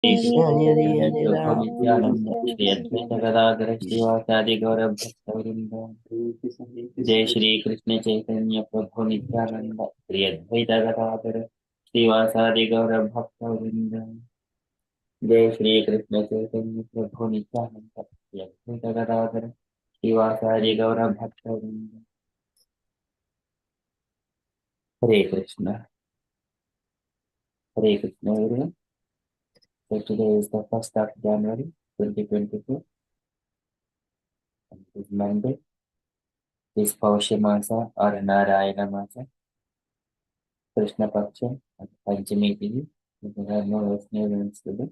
नित्यानंद श्री अद्वैत गदाधर श्रीवासादि गौरव भक्तवृंद जय श्री कृष्ण चैतन्य प्रभु नित्यानंद श्री अद्वैत गदाधर श्रीवासादि गौरव भक्तवृंद जय श्री कृष्ण चैतन्य प्रभु नित्यानंद श्री अद्वैत गदाधर श्रीवासादि गौरव भक्तवृंद। हरे Krishna everyone. So today is the 1st of January 2022 and it is Monday. This Paushya or Narayana Masa, Krishna Paksha and Panchami Tithi. There are no Vaishnava events today.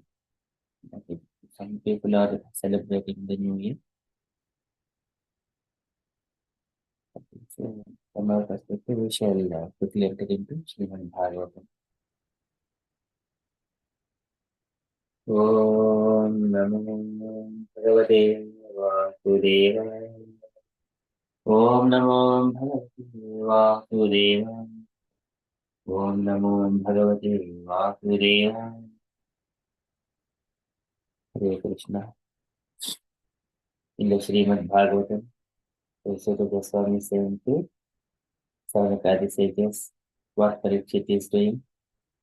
Okay. Some people are celebrating the New Year. Okay. So from our perspective, we shall quickly enter into Srimad Bhagavatam. Om Namo Bhagavate Vasudevaya. Om Namo Bhagavate Vasudevaya. Om Namo Bhagavate Vasudevaya. Hare Krishna. In the Srimad Bhagavatam, so the Goswami is saying to Savanakadi sages what Parikshit is doing.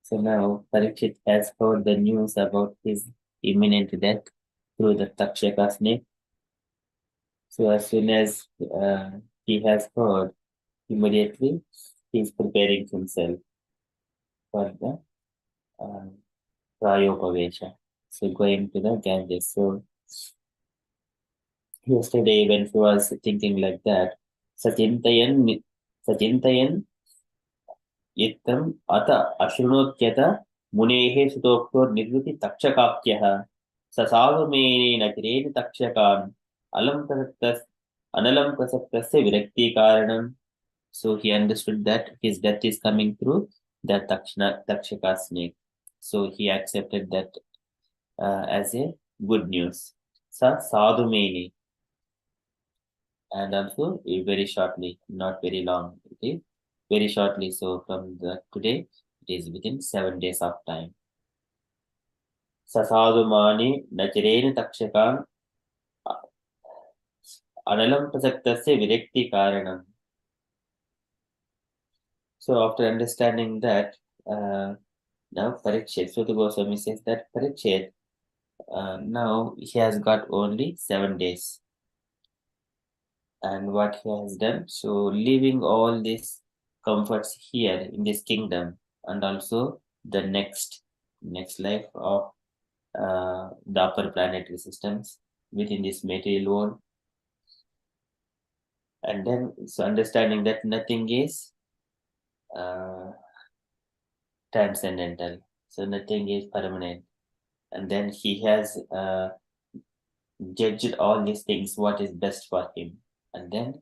So now Parikshit has heard the news about his imminent death through the Takshaka snake. So as soon as he has heard, immediately he is preparing himself for the Prayopavesha. So going to the Ganges. So yesterday when he was thinking like that, Sachintayan Yittam Ata Ashrunotyata Munehe Sutokto Nirviti Takshakapyah Sasavamene Natireni Takshakan Alam Prasaktas Analam Prasaktasya Virakti Karanam. So he understood that his death is coming through the Takshaka snake. So he accepted that as a good news. Sa Sadhumeni. And also very shortly, not very long. Okay, very shortly. So from the today, it is within 7 days of time. Sasadumani Nachirena Takshakam Analam Prasaktasya Virekti Karanam. So after understanding that, now Parikshit, so the Goswami says that Parikshit, now he has got only 7 days. And what he has done, so leaving all these comforts here in this kingdom and also the next life of the upper planetary systems within this material world, and then so understanding that nothing is transcendental, so nothing is permanent, and then he has judged all these things what is best for him, and then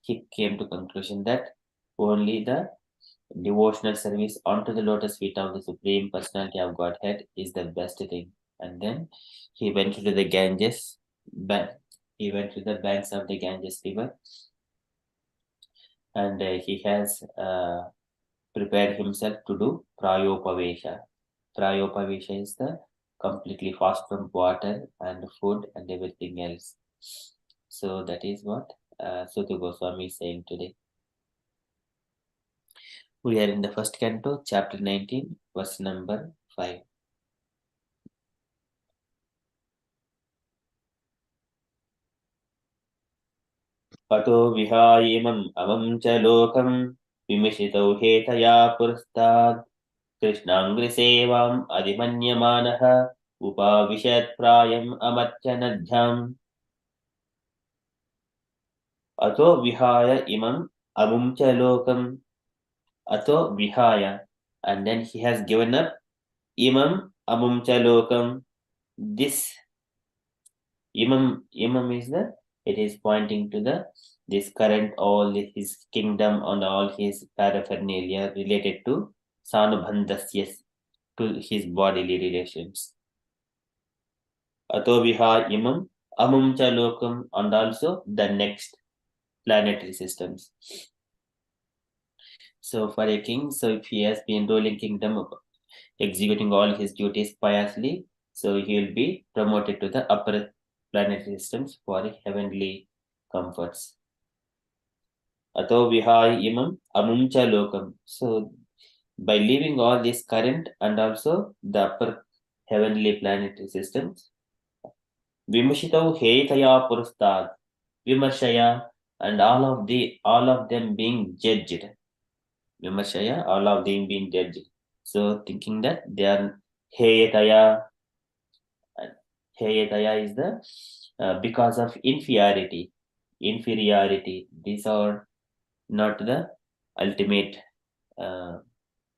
he came to conclusion that only the devotional service onto the lotus feet of the Supreme Personality of Godhead is the best thing. And then he went to the Ganges, he went to the banks of the Ganges River, and he has prepared himself to do Prayopavesha. Prayopavesha is the completely fast from water and food and everything else. So that is what Suta Goswami is saying today. We are in the first canto, chapter 19, verse number 5. Ato vihayimam amam cha lokam vimishitau hetaya purstad krishnangri sevam adimanyamanaha upavishat prayam amatyanadhyam. Ato vihaya imam amum cha lokam. Ato vihaya, and then he has given up imam amum cha lokam. This imam is the, it is pointing to the this current all his kingdom and all his paraphernalia related to sanubhandasya, to his bodily relations. Ato viha imam amum cha lokam, and also the next planetary systems. So for a king, so if he has been ruling kingdom, executing all his duties piously, So he will be promoted to the upper planetary systems for heavenly comforts. Ato vihai imam amumcha lokam. So by leaving all this current and also the upper heavenly planetary systems, Vimashitau Hetaya Purustad, Vimarshaya, and all of them being judged. Vimarshaya, all of them being judged. So thinking that they are Heyataya, and Heyataya is the because of inferiority. These are not the ultimate uh,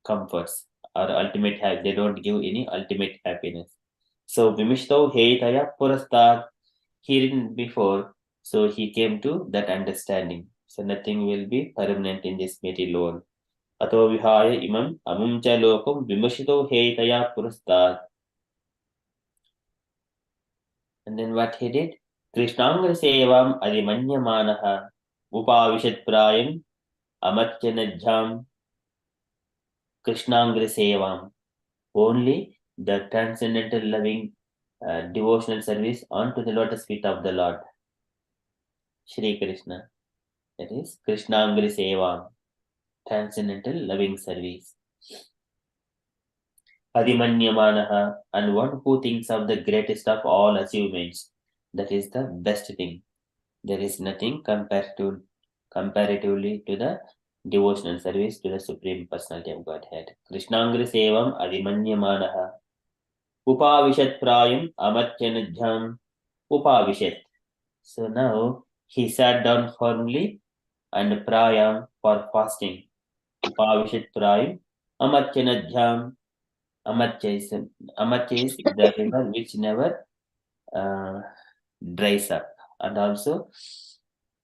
comforts or ultimate they don't give any ultimate happiness. So Vimishto Heyataya Purastad, herein before, so he came to that understanding. So nothing will be permanent in this material world. Ato vihaya imam amumcha lokam vimashito heyataya purastad. And then what he did? Krishnangra sevam adimanyamanaha upavishat prayam amatyanajham Krishnangra sevam. Only the transcendental loving devotional service onto the lotus feet of the Lord, Shri Krishna. That is Krishnangra sevam, transcendental loving service. Adimanyamanaha, and one who thinks of the greatest of all achievements. That is the best thing. There is nothing comparatively to the devotional service to the Supreme Personality of Godhead. Krishnangra sevam adimanyamanaha. Upavishat prayam amatyanajham. Upavishat. So now he sat down firmly and prayam for fasting. Upavishat prayam amatyanajham. Amatya is, Amatya is the river which never uh, dries up, and also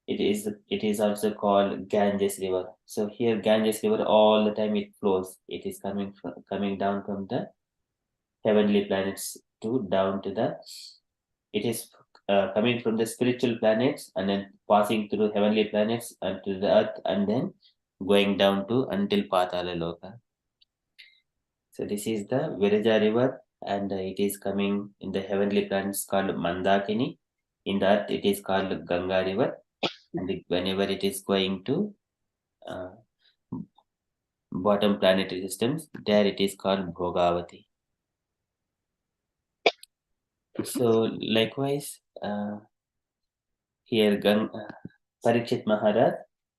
it is also called Ganges River. So here Ganges River all the time it flows. It is coming down from the heavenly planets to down to the. It is coming from the spiritual planets and then passing through heavenly planets and to the earth and then going down to until Patala Loka. So this is the Viraja river and it is coming in the heavenly planets called Mandakini. In the earth it is called Ganga river, and whenever it is going to uh, bottom planetary systems, there it is called Bhogavati. So likewise, here Parikshit Maharaj,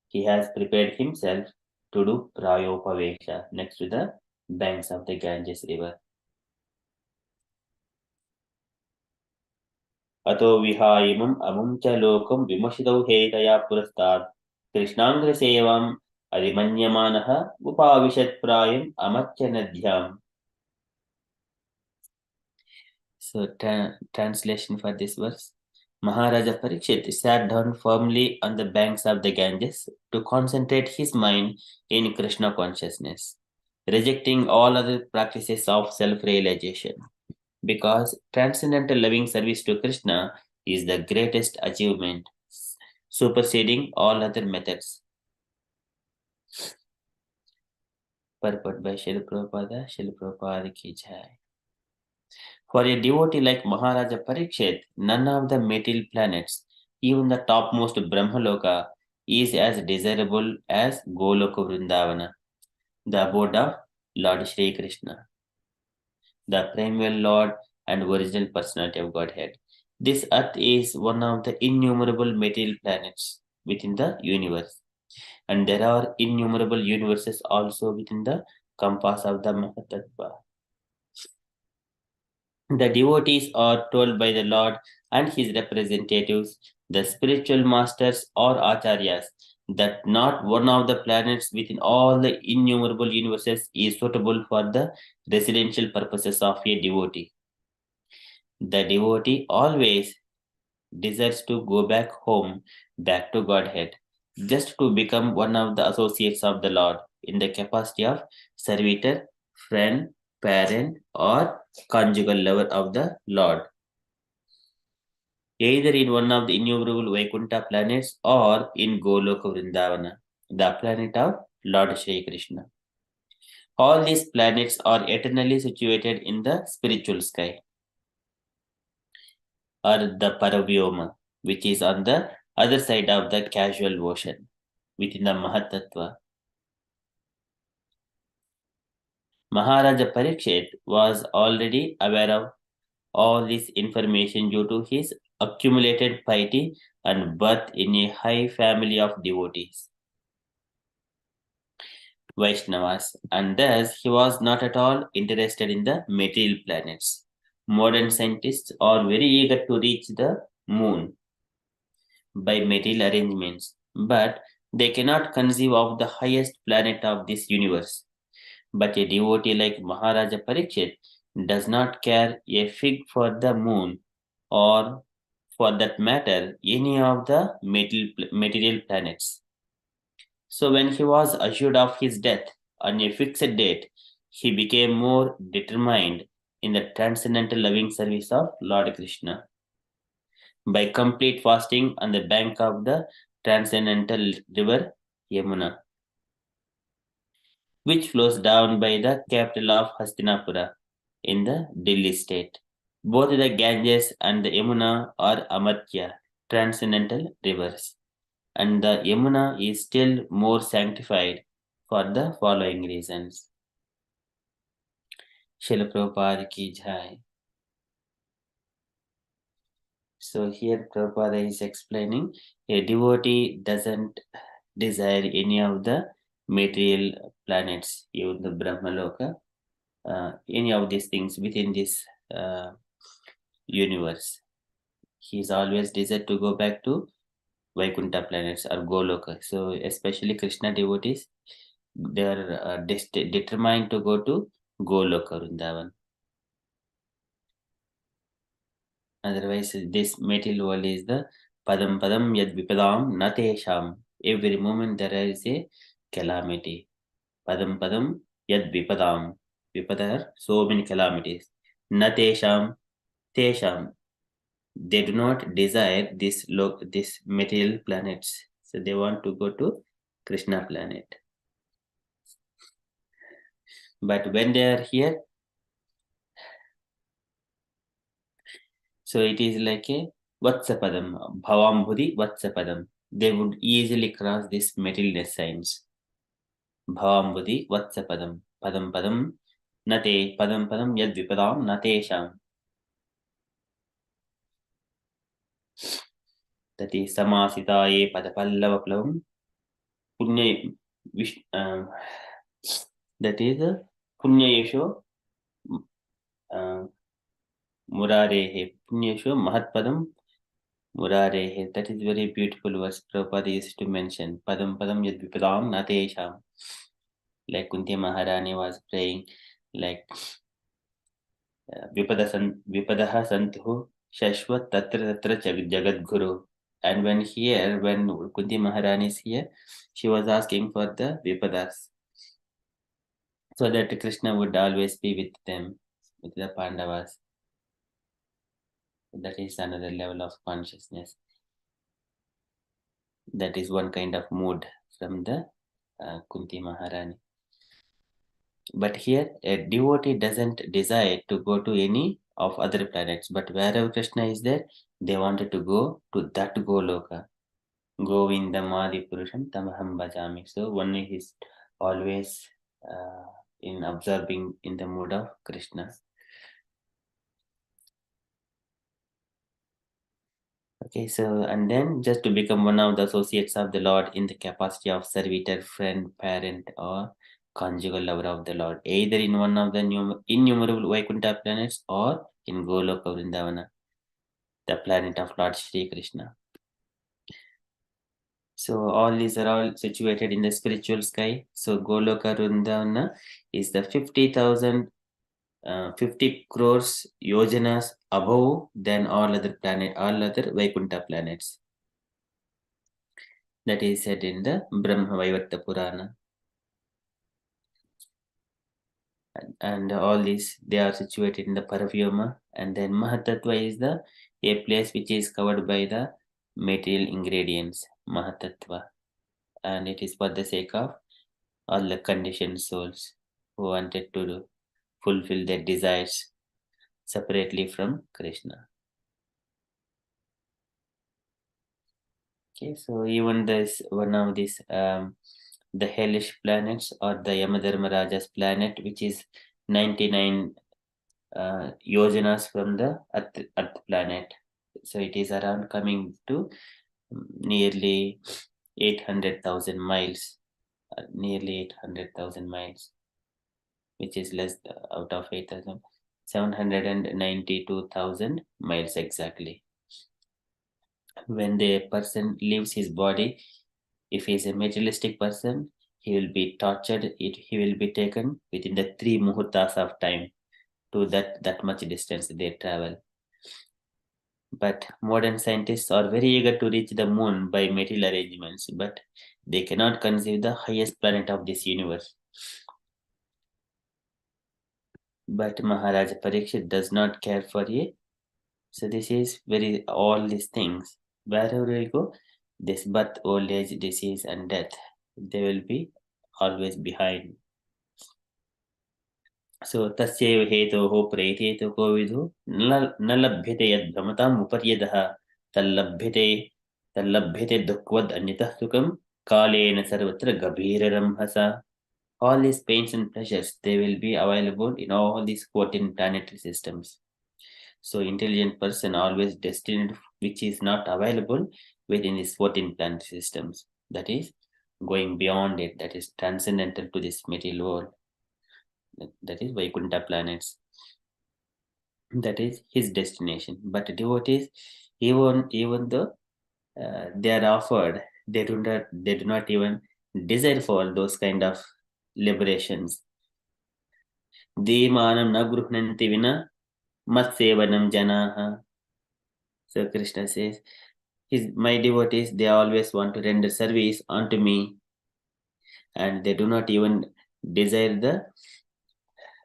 he has prepared himself to do Prayopavesha next to the banks of the Ganges river. अतो विहायिमम् अमुं च लोकं विमर्शितौ हेतया पुरस्तात् कृष्णाङ्ग्रसेवाम् अधिमन्यमानः उपाविशत्प्रायम् अमर्च्य नद्याम्. So translation for this verse. Maharaja Parikshit sat down firmly on the banks of the Ganges to concentrate his mind in Krishna consciousness, rejecting all other practices of self-realization. Because transcendental loving service to Krishna is the greatest achievement, superseding all other methods. Purport by Srila Prabhupada ki jai. For a devotee like Maharaja Parikshit, none of the material planets, even the topmost Brahmaloka, is as desirable as Goloka Vrindavana, the abode of Lord Shri Krishna, the primeval Lord and original personality of Godhead. This earth is one of the innumerable material planets within the universe, and there are innumerable universes also within the compass of the Mahatattva. The devotees are told by the Lord and his representatives, the spiritual masters or acharyas, that not one of the planets within all the innumerable universes is suitable for the residential purposes of a devotee. The devotee always desires to go back home, back to Godhead, just to become one of the associates of the Lord in the capacity of servitor, friend, parent, or conjugal lover of the Lord, either in one of the innumerable Vaikuntha planets or in Goloka Vrindavana, the planet of Lord Shri Krishna. All these planets are eternally situated in the spiritual sky. or the Paravyoma, which is on the other side of the casual ocean within the Mahatattva. Maharaja Parikshit was already aware of all this information due to his accumulated piety and birth in a high family of devotees, Vaishnavas, and thus he was not at all interested in the material planets. Modern scientists are very eager to reach the moon by material arrangements, but they cannot conceive of the highest planet of this universe. But a devotee like Maharaja Parikshit does not care a fig for the moon, or for that matter, any of the material planets. So when he was assured of his death on a fixed date, he became more determined in the transcendental loving service of Lord Krishna by complete fasting on the bank of the transcendental river Yamuna, which flows down by the capital of Hastinapura in the Delhi state. Both the Ganges and the Yamuna are Amartya, transcendental rivers, and the Yamuna is still more sanctified for the following reasons. Srila Prabhupada ki jai. So here Prabhupada is explaining a devotee doesn't desire any of the material planets, even the Brahmaloka, any of these things within this uh, universe. He is always desired to go back to Vaikuntha planets or Goloka. So especially Krishna devotees, they are determined to go to Goloka Vrindavan. Otherwise, this material world is the padam padam yad vipadam natesham. Every moment there is a calamity. Padam padam yad vipadam. Vipada, so many calamities. Natesham, tesham. They do not desire this material planets. So they want to go to Krishna planet. But when they are here, so it is like a Vatsapadam, Bhavambhudi Vatsapadam. They would easily cross this materialist signs. Bhavambhudi Vatsapadam, Padam Padam, Nate, Padam Padam, Yadvipadam, Natesham. That is Samasitaye Padapallavaplavam, Punya, Vish, that is Punyayesho Murarehe, Punyesho Mahatpadam Murarehe. That is very beautiful verse Prabhupada used to mention. Padam Padam Yadvipadam Natesham. Like Kunti Maharani was praying, like Vipadaha Santu Shashwat Tatra Tatra Jagat Guru. And when Kunti Maharani is here, she was asking for the Vipadas, so that Krishna would always be with them, with the Pandavas. That is another level of consciousness. That is one kind of mood from the Kunti Maharani. But here, a devotee doesn't desire to go to any of other planets, but wherever Krishna is there, they wanted to go to that Goloka. Govindamadi Purusham Tamaham Bhajami. So one is always in observing in the mood of Krishna. Okay, so and then just to become one of the associates of the Lord in the capacity of servitor, friend, parent, or conjugal lover of the Lord, either in one of the innumerable Vaikuntha planets or in Goloka Vrindavana, the planet of Lord Sri Krishna. So all these are all situated in the spiritual sky. So Goloka Vrindavana is the 50 crores yojanas above than all other Vaikuntha planets. That is said in the Brahma Purana. And all these, they are situated in the Paravyoma. And then Mahatattva is a place which is covered by the material ingredients, Mahatattva. And it is for the sake of all the conditioned souls who wanted to fulfill their desires separately from Krishna. Okay, so even this one of these the hellish planets or the Yamadharmaraja's planet, which is 99 yojanas from the Earth planet. So it is around coming to nearly 800,000 miles, nearly 800,000 miles, which is less out of 8,000, 792,000 miles exactly. When the person leaves his body, if he is a materialistic person, he will be tortured. He will be taken within the 3 muhurtas of time to that much distance they travel. But modern scientists are very eager to reach the moon by material arrangements, but they cannot conceive the highest planet of this universe. But Maharaja Parikshit does not care for it. So this is very all these things. Wherever we go, this birth, old age, disease, and death, they will be always behind. So तस्यैव हेतोः प्रेतेतो कोविदो न लभ्यते यद्भ्रमताम् उपर्यदः तल्लभ्यते दुःखवद् अन्यतः सुखं कालेन सर्वत्र गभीररंहसा. All these pains and pleasures, they will be available in all these 14 planetary systems. So intelligent person always destined which is not available within these 14 planetary systems. That is going beyond it, that is transcendental to this material world. That is Vaikuntha planets. That is his destination. But devotees, even though they are offered, they do not even desire for those kind of liberations. Deemanam na gruhnanti vina matsevanam janaha. So Krishna says, my devotees, they always want to render service unto me, and they do not even desire the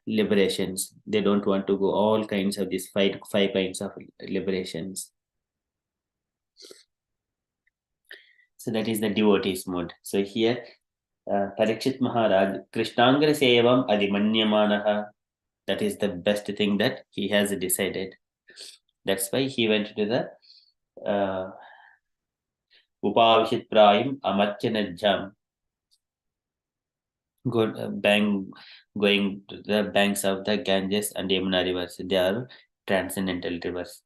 liberations. They don't want to go all kinds of these five kinds of liberations. So that is the devotees mode. So here, Parikshit Maharaj, Krishnangra Sevam Adimanyamanaha. That is the best thing that he has decided. That's why he went to the Upavishit Prayam Amatyanajam, going to the banks of the Ganges and Yamuna rivers. They are transcendental rivers.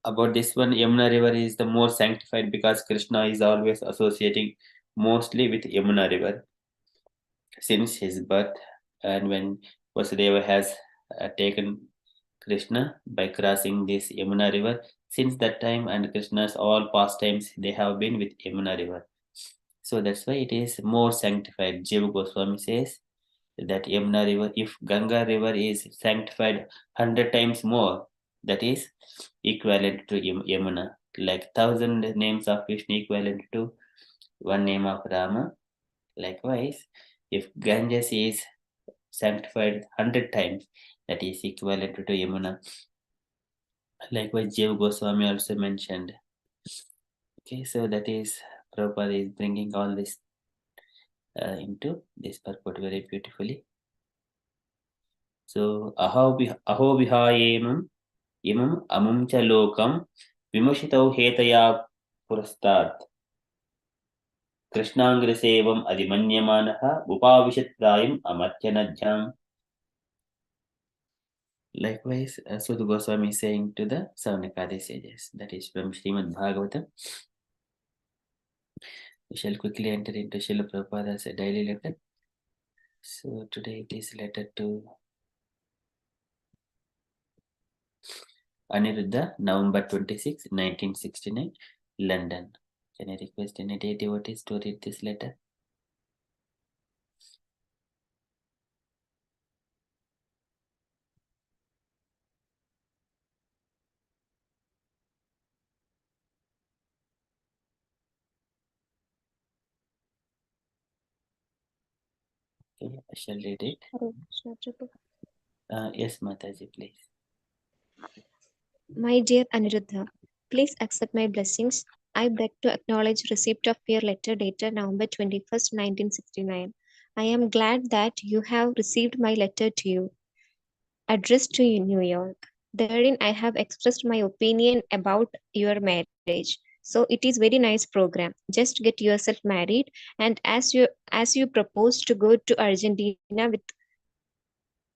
About this one, Yamuna river is the more sanctified because Krishna is always associating mostly with Yamuna river since his birth, and when Vasudeva has taken Krishna by crossing this Yamuna river, since that time and Krishna's all pastimes they have been with Yamuna river. So that's why it is more sanctified. Jiva Goswami says that Yamuna river, if Ganga river is sanctified 100 times more, that is equivalent to Yamuna. Like 1,000 names of Krishna equivalent to one name of Rama. Likewise, if Ganges is sanctified 100 times, that is equivalent to Yamuna. Likewise, Jiva Goswami also mentioned. Okay, so that is Prabhupada is bringing all this into this purport very beautifully. So, aho vihayemam imam amum cha lokam vimushitau hetaya purastat Krishnangra sevam adimanyamanaha upavishat prayam amatyanajjam. Likewise, Sudha Goswami is saying to the Savanakadi sages, that is from Srimad Bhagavatam. We shall quickly enter into Srila Prabhupada's daily letter. So today it is letter to Aniruddha, November 26, 1969, London. Can I request any devotees to read this letter? Okay, I shall read it. Yes, Mataji, please. My dear Aniruddha, please accept my blessings. I beg to acknowledge receipt of your letter dated November 21st, 1969. I am glad that you have received my letter to you, addressed to New York. Therein I have expressed my opinion about your marriage. So it is very nice program. Just get yourself married, and as you propose to go to Argentina with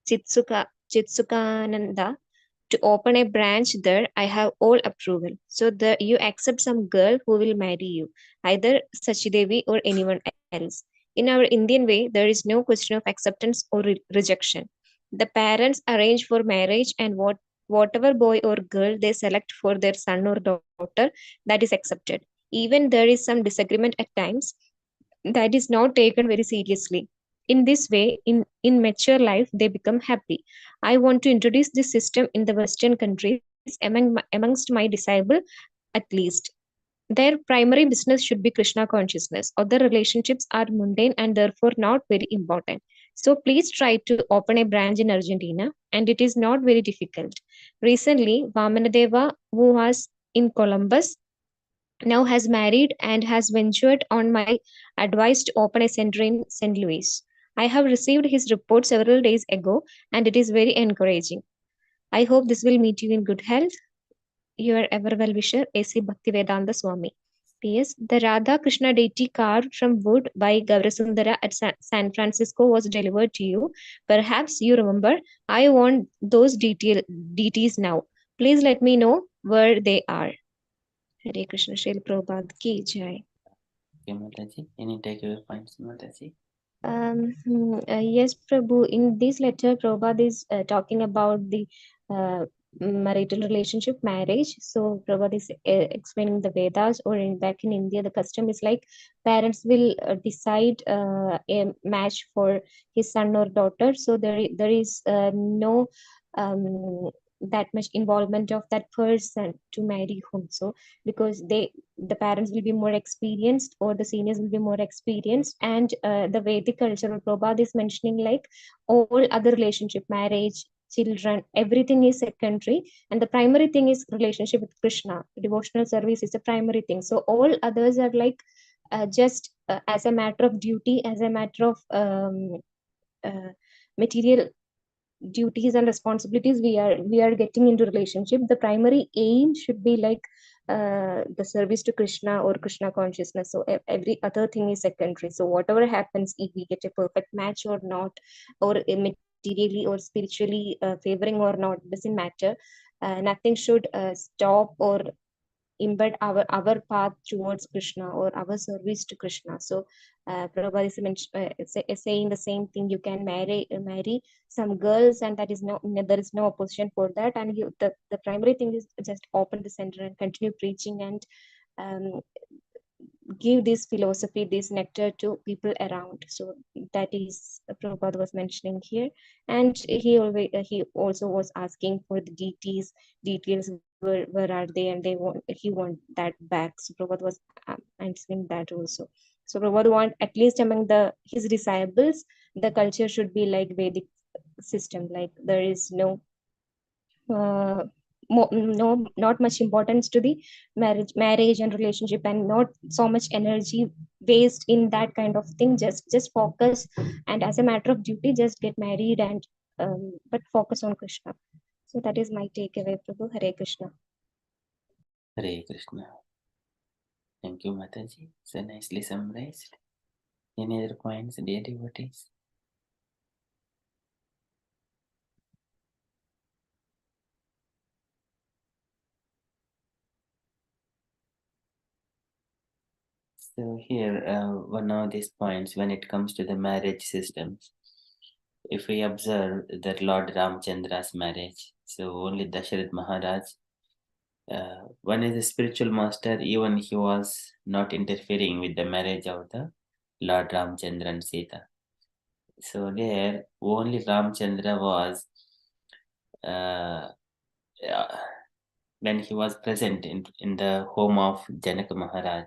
Chitsukananda to open a branch there, I have all approval. So you accept some girl who will marry you, either Sachidevi or anyone else. In our Indian way, there is no question of acceptance or rejection. The parents arrange for marriage, and whatever boy or girl they select for their son or daughter, that is accepted. Even there is some disagreement at times, that is not taken very seriously. In this way, in mature life, they become happy. I want to introduce this system in the Western countries amongst my disciple, at least. Their primary business should be Krishna consciousness. Other relationships are mundane and therefore not very important. So please try to open a branch in Argentina, and it is not very difficult. Recently, Vamanadeva, who was in Columbus, now has married and has ventured on my advice to open a center in St. Louis. I have received his report several days ago, and it is very encouraging. I hope this will meet you in good health. Your ever well wisher, A.C. Bhaktivedanta Swami. P.S. The Radha Krishna deity carved from wood by Gaurasundara at San Francisco was delivered to you. Perhaps you remember. I want those deities now. Please let me know where they are. Hare Krishna, Srila Prabhupada ki jai. Okay, Mataji. Any takeaway points, Mataji? Yes, Prabhu. In this letter, Prabhupada is talking about the uh, marital relationship, marriage. So Prabhupada is explaining the Vedas, or back in India, the custom is like parents will decide a match for his son or daughter. So there is no that much involvement of that person to marry whom. So because the parents will be more experienced, or the seniors will be more experienced, and the Vedic cultural Prabhupada is mentioning like all other relationship, marriage, children, everything is secondary, and the primary thing is relationship with Krishna. Devotional service is the primary thing. So all others are like just as a matter of duty, as a matter of uh, material duties and responsibilities we are getting into relationship. The primary aim should be like the service to Krishna or Krishna consciousness. So every other thing is secondary. So whatever happens, if we get a perfect match or not, or materially or spiritually favoring or not, doesn't matter. Nothing should stop or embed our path towards Krishna or our service to Krishna. So Prabhupada is saying the same thing. You can marry some girls, and that is there is no opposition for that. And the primary thing is just open the center and continue preaching, and um, give this philosophy, this nectar to people around. So that is Prabhupada was mentioning here. And he also was asking for the details, where are they, and he want that back. So Prabhupada was answering that also. So Prabhupada want, at least among his disciples, the culture should be like Vedic system. Like there is uh, not much importance to the marriage and relationship, and not so much energy waste in that kind of thing. Just focus, and as a matter of duty, just get married, and but focus on Krishna. So that is my takeaway, Prabhu. Hare Krishna. Hare Krishna. Thank you, Mataji. So nicely summarized. Any other points, dear devotees? So here, one of these points when it comes to the marriage systems, if we observe that Lord Ramchandra's marriage, so only Dasharath Maharaj, one is a spiritual master, even he was not interfering with the marriage of the Lord Ramchandra and Sita. So there, only Ramchandra was, uh, when he was present in the home of Janaka Maharaj.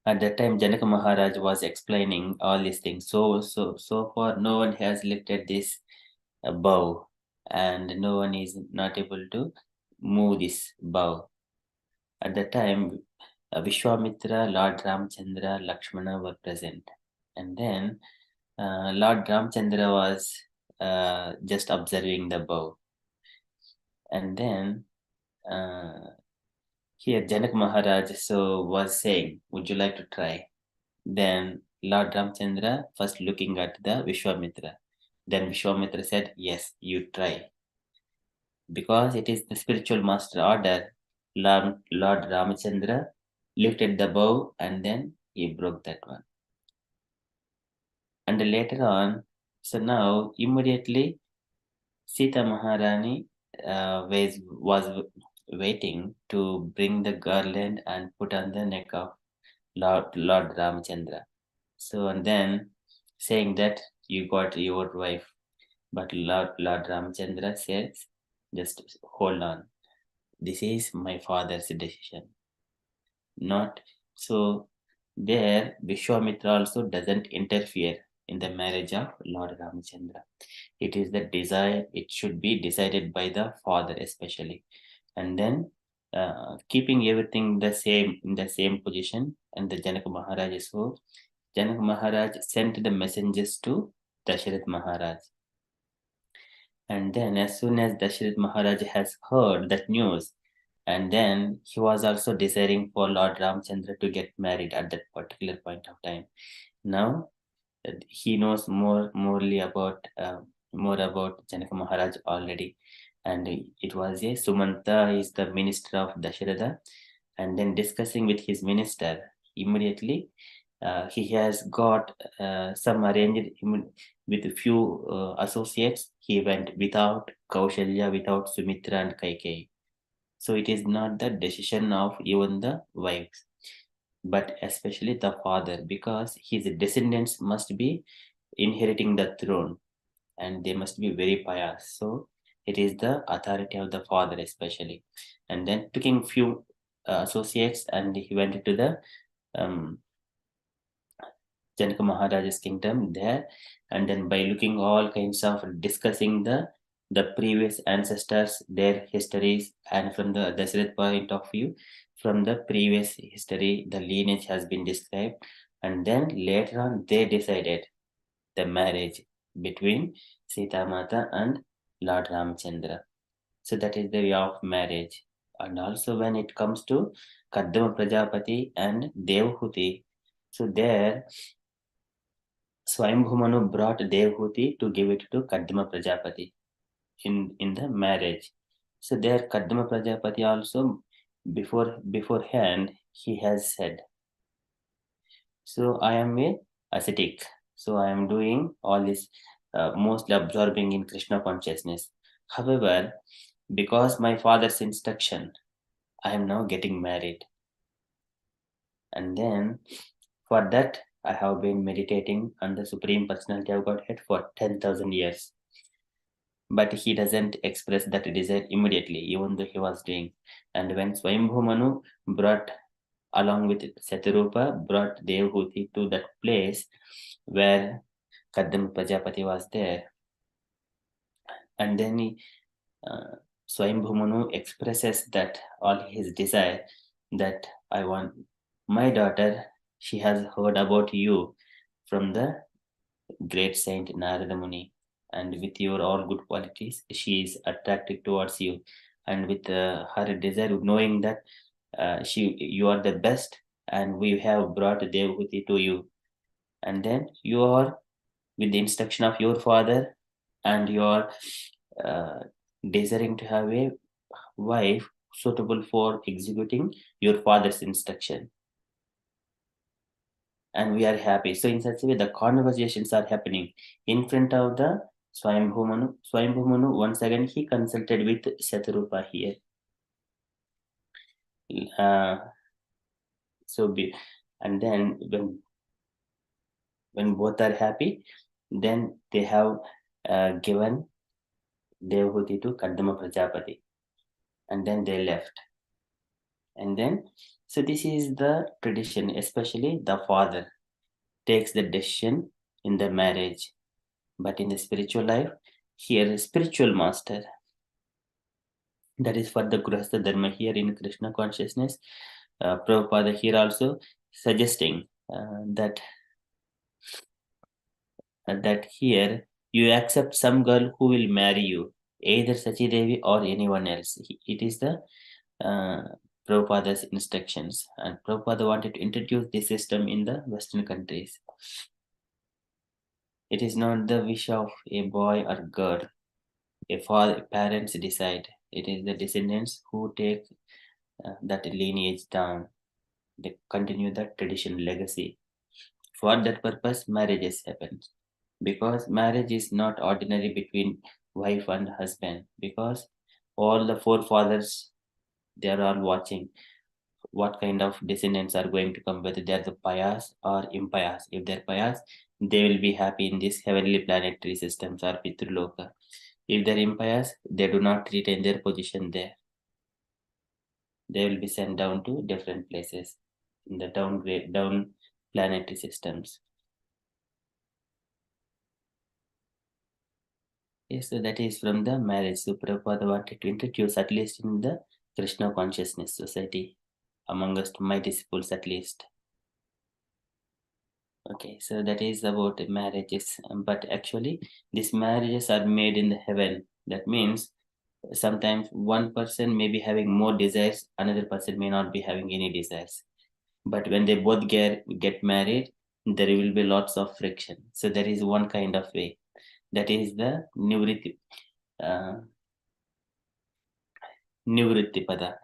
At that time, Janaka Maharaj was explaining all these things. So far, no one has lifted this bow, and no one is not able to move this bow. At that time, Vishwamitra, Lord Ramchandra, Lakshmana were present, and then Lord Ramchandra was just observing the bow, and then Here Janak Maharaj was saying, would you like to try? Then Lord Ramchandra first looking at the Vishwamitra. Then Vishwamitra said, yes, you try. Because it is the spiritual master order, Lord Ramchandra lifted the bow and then he broke that one. And later on, so now immediately Sita Maharani was waiting to bring the garland and put on the neck of Lord Ramchandra. So and then saying that you got your wife, but Lord Ramchandra says, just hold on. This is my father's decision. Not so there Vishwamitra also doesn't interfere in the marriage of Lord Ramchandra. It is the desire, it should be decided by the father especially. And then keeping everything the same in the same position, and the Janak Maharaj, so Janak Maharaj sent the messengers to Dasharath Maharaj. And then as soon as Dasharath Maharaj has heard that news, and then he was also desiring for Lord Ramchandra to get married at that particular point of time. Now he knows more about Janaka Maharaj already, and it was a Sumanta is the minister of Dasharatha, and then discussing with his minister immediately. He has got some arranged with a few associates. He went without Kaushalya, without Sumitra and Kaikeyi. So it is not the decision of even the wives, but especially the father, because his descendants must be inheriting the throne and they must be very pious. So it is the authority of the father, especially. And then taking few associates, and he went to the um, Janaka Maharaj's kingdom there, and then by looking all kinds of discussing the previous ancestors, their histories, and from the Dasarath point of view, from the previous history, the lineage has been described, and then later on they decided the marriage between Sita Mata and Lord Ramchandra. So that is the way of marriage. And also when it comes to Kaddama Prajapati and Devhuti, so there Swayambhumanu brought Devhuti to give it to Kaddama Prajapati in the marriage. So there Kaddama Prajapati also beforehand he has said, so I am a ascetic. So I am doing all this mostly absorbing in Krishna consciousness. However, because my father's instruction, I am now getting married. And then for that, I have been meditating on the Supreme Personality of Godhead for 10,000 years. But he doesn't express that desire immediately, even though he was doing. And when Swayambhu Manu brought, along with Satarupa, brought Devhuti to that place where Kaddam Prajapati was there, and then Swayambhu Manu expresses that all his desire, that I want my daughter, she has heard about you from the great saint Narada Muni, and with your all good qualities, she is attracted towards you, and with her desire, knowing that you are the best, and we have brought Devhuti to you, and then you are with the instruction of your father, and you are uh, desiring to have a wife suitable for executing your father's instruction, and we are happy. So in such a way, the conversations are happening in front of the Swayambhumanu. Swayambhumanu, once again, he consulted with Satarupa here. Uh, and then when both are happy, then they have given Devhuti to Kaddama Prajapati, and then they left. And then, so this is the tradition, especially the father takes the decision in the marriage. But in the spiritual life, here spiritual master, that is for the Grihastha Dharma here in Krishna consciousness. Prabhupada here also suggesting that here you accept some girl who will marry you, either Sachi Devi or anyone else. It is the uh, Prabhupada's instructions, and Prabhupada wanted to introduce this system in the Western countries. It is not the wish of a boy or girl. Parents decide. It is the descendants who take that lineage down. They continue the tradition legacy. For that purpose, marriages happen. Because marriage is not ordinary between wife and husband. Because all the forefathers, they are all watching what kind of descendants are going to come, whether they are the pious or impious. If they're pious, they will be happy in these heavenly planetary systems or Pitruloka. If they're impious, they do not retain their position there. They will be sent down to different places in the down planetary systems. Yes, so that is from the marriage. So Prabhupada wanted to introduce, at least in the Krishna consciousness society, amongst my disciples at least. Okay, so that is about marriages. But actually, these marriages are made in the heaven. That means sometimes one person may be having more desires, another person may not be having any desires. But when they both get married, there will be lots of friction. So there is one kind of way. That is the nivritti pada.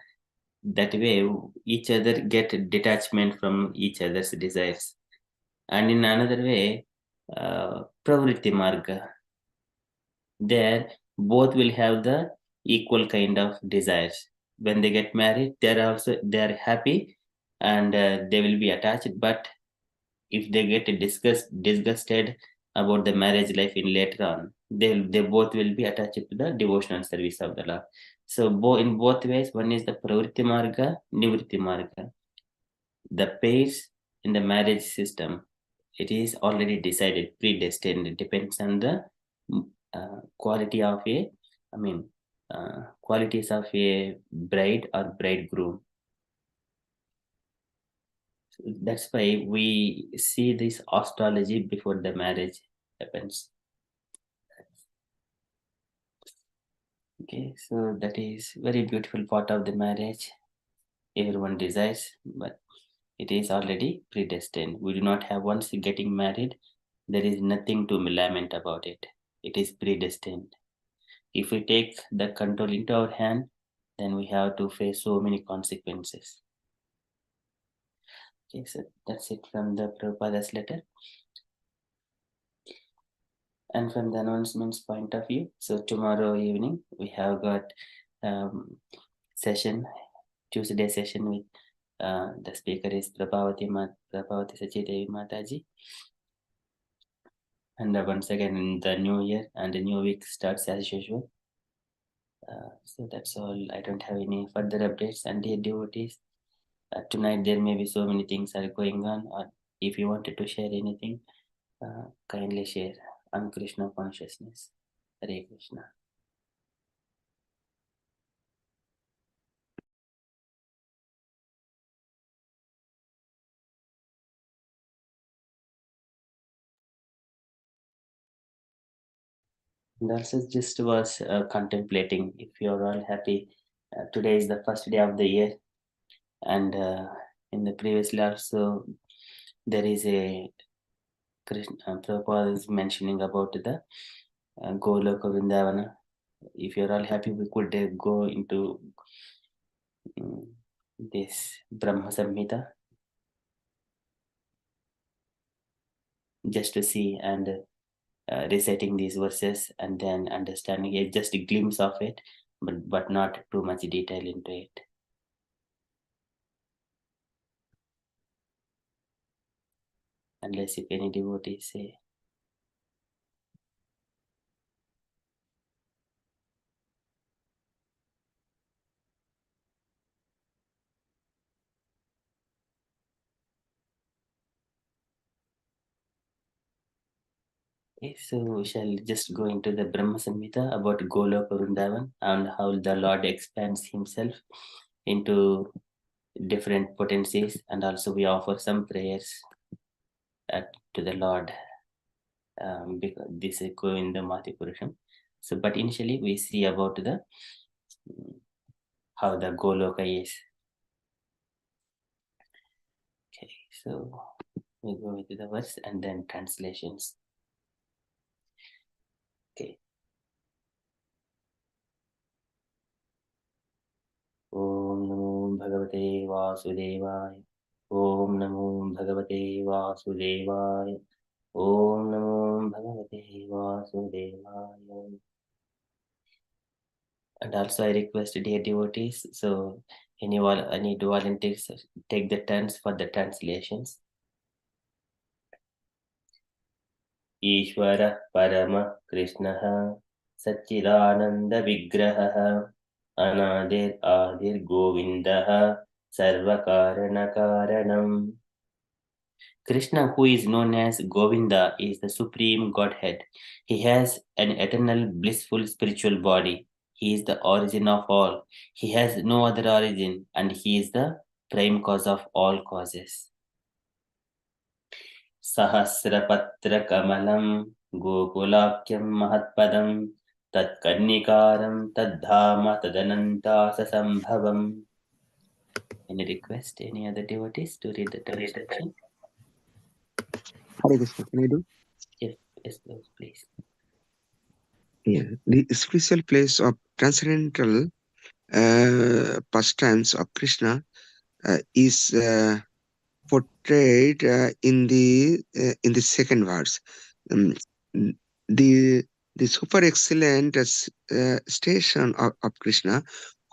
That way, each other get detachment from each other's desires. And in another way, pravritti marga. There, both will have the equal kind of desires. When they get married, they are happy and they will be attached. But if they get disgusted about the marriage life in later on, they both will be attached to the devotional service of the Lord. So in both ways, one is the pravritti marga, nivritti marga. The pairs in the marriage system, it is already decided, predestined. It depends on the quality of qualities of a bride or bridegroom. That's why we see this astrology before the marriage happens. Okay, so that is very beautiful part of the marriage. Everyone desires, but it is already predestined. We do not have, once getting married, there is nothing to lament about it. It is predestined. If we take the control into our hand, then we have to face so many consequences. Okay, so that's it from the Prabhupada's letter. And from the announcements point of view, so tomorrow evening we have got Tuesday session with the speaker is Prabhavati Sachidevi Mataji. And once again in the new year and the new week starts as usual. So that's all. I don't have any further updates. And dear devotees, tonight there may be so many things are going on. Or if you wanted to share anything, kindly share on Krishna consciousness. Hare Krishna. And also just was contemplating, if you're all happy, today is the first day of the year, and in the previous also there is a Krishna Prabhupada is mentioning about the Goloka Vrindavana. If you're all happy, we could go into this BramhaSamhitha just to see and reciting these verses and then understanding it, just a glimpse of it, but not too much detail into it. Unless if any devotees say. Okay, so we shall just go into the Brahma Samhita about Goloka Vrindavan and how the Lord expands himself into different potencies, and also we offer some prayers to the Lord because this is going in the Mati Purusham. So, but initially we see about the how the Goloka is. So we go with the verse and then translations. Okay. Om Namo Bhagavate Vasudevaya. Om Namo Bhagavate Vasudevaya. Om Namo Bhagavate Vasudevaya. And also I request dear devotees, so anyone, any volunteers take the turns for the translations. ईश्वरः परमः कृष्णः सच्चिदानन्दविग्रहः अनादिर्गोविन्दः सर्वकारणकारणम्. Krishna, who is known as Govinda, is the supreme Godhead. He has an eternal, blissful spiritual body. He is the origin of all. He has no other origin, and he is the prime cause of all causes. सहस्रपत्रकमलं गोकुलाख्यं महत्पदं तत्कर्णिकारं तद्धाम तदनन्ताससम्भवम्. Any request, any other devotees to read the translation? Hare Krishna, can I do? Yes, please. Yeah, the spiritual place of transcendental pastimes of Krishna is portrayed in the second verse. The super excellent station of Krishna,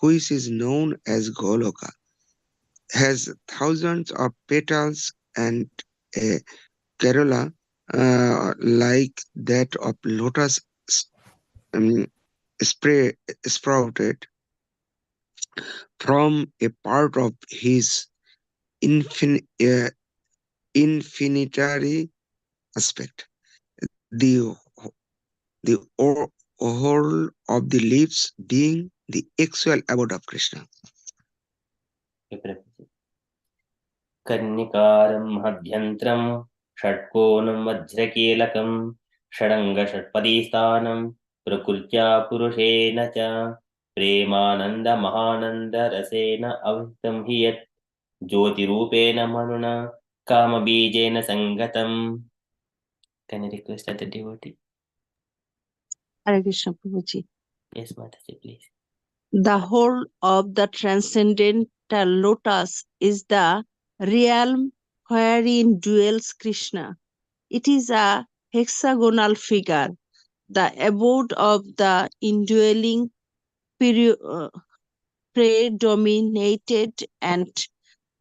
which is known as Goloka, has thousands of petals and a corolla like that of lotus um, sprouted from a part of his infinitary aspect. The whole of the leaves being the actual abode of Krishna. कर्णिकारं महद्यन्त्रं षट्कोणं वज्रकीलकं षडङ्गषट्पदीस्थानं प्रकृत्या पुरुषेण च प्रेमानन्दमहानन्दरसेन अवहितं हि यत् ज्योतिरूपेण मनुना कामबीजेन सङ्गतम्. Can I request that the devotee? Hare Krishna Prabhuji. Yes, Mataji, please. The whole of the transcendental lotus is the realm wherein dwells Krishna. It is a hexagonal figure, the abode of the indwelling, predominated and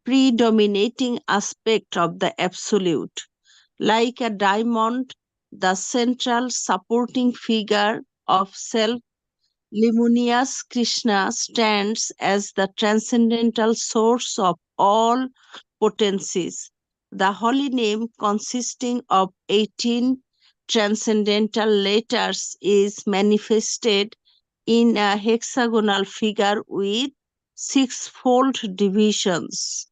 predominating aspect of the absolute. Like a diamond, the central supporting figure of self luminous Krishna stands as the transcendental source of all potencies. The holy name, consisting of 18 transcendental letters, is manifested in a hexagonal figure with sixfold divisions.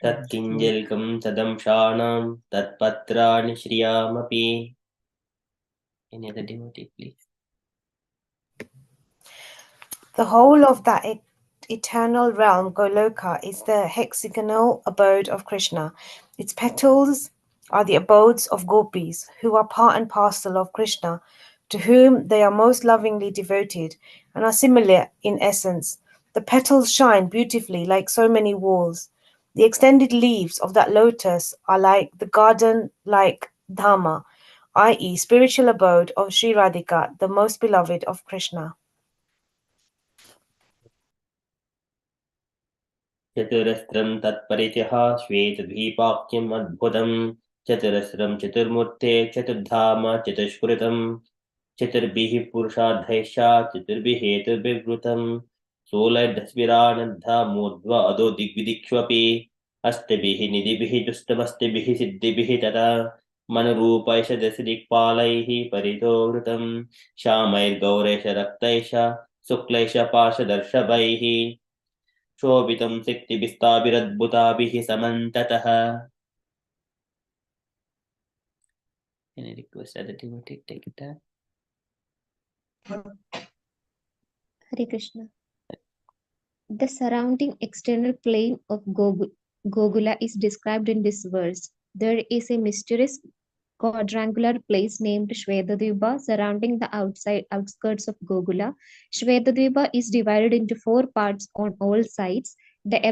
तत्किञ्जल्कं तदंशानां तत्पत्राणि श्रियामपि. Any other devotee, please? The whole of that eternal realm, Goloka, is the hexagonal abode of Krishna. Its petals are the abodes of gopis, who are part and parcel of Krishna, to whom they are most lovingly devoted, and are similar in essence. The petals shine beautifully like so many walls. The extended leaves of that lotus are like the garden-like Dhamma, i.e., spiritual abode of Sri Radhika, the most beloved of Krishna. चतुरस्रं तत्परिचः श्वेतद्वीपाख्यम् अद्भुतम् चतुरस्रं चतुर्मूर्ते चतुर्धाम चतुष्कृतम् चतुर्भिः पुरुषार्थैश्च चतुर्भिः हेतुर्भिर्वृतम् सोलर्धस्विरानद्धा मूर्ध्व अधो दिग्विदिक्ष्वपि अष्टभिः निधिभिः दुष्टमस्तिभिः सिद्धिभिः तथा मनुरूपैष दशदिक्पालैः परितोवृतम् श्यामैर्गौरैष रक्तैष शुक्लैष पाशदर्शभैः शोभितं शक्तिभिस्ताभिरद्भुताभिः समन्ततः. Any request that the devotee take it up? Hare Krishna. The surrounding external plane of Gogula is described in this verse. There is a mysterious quadrangular place named Shvedadvipa surrounding the outskirts of Gogula. Shvedadvipa is divided into 4 parts on all sides. The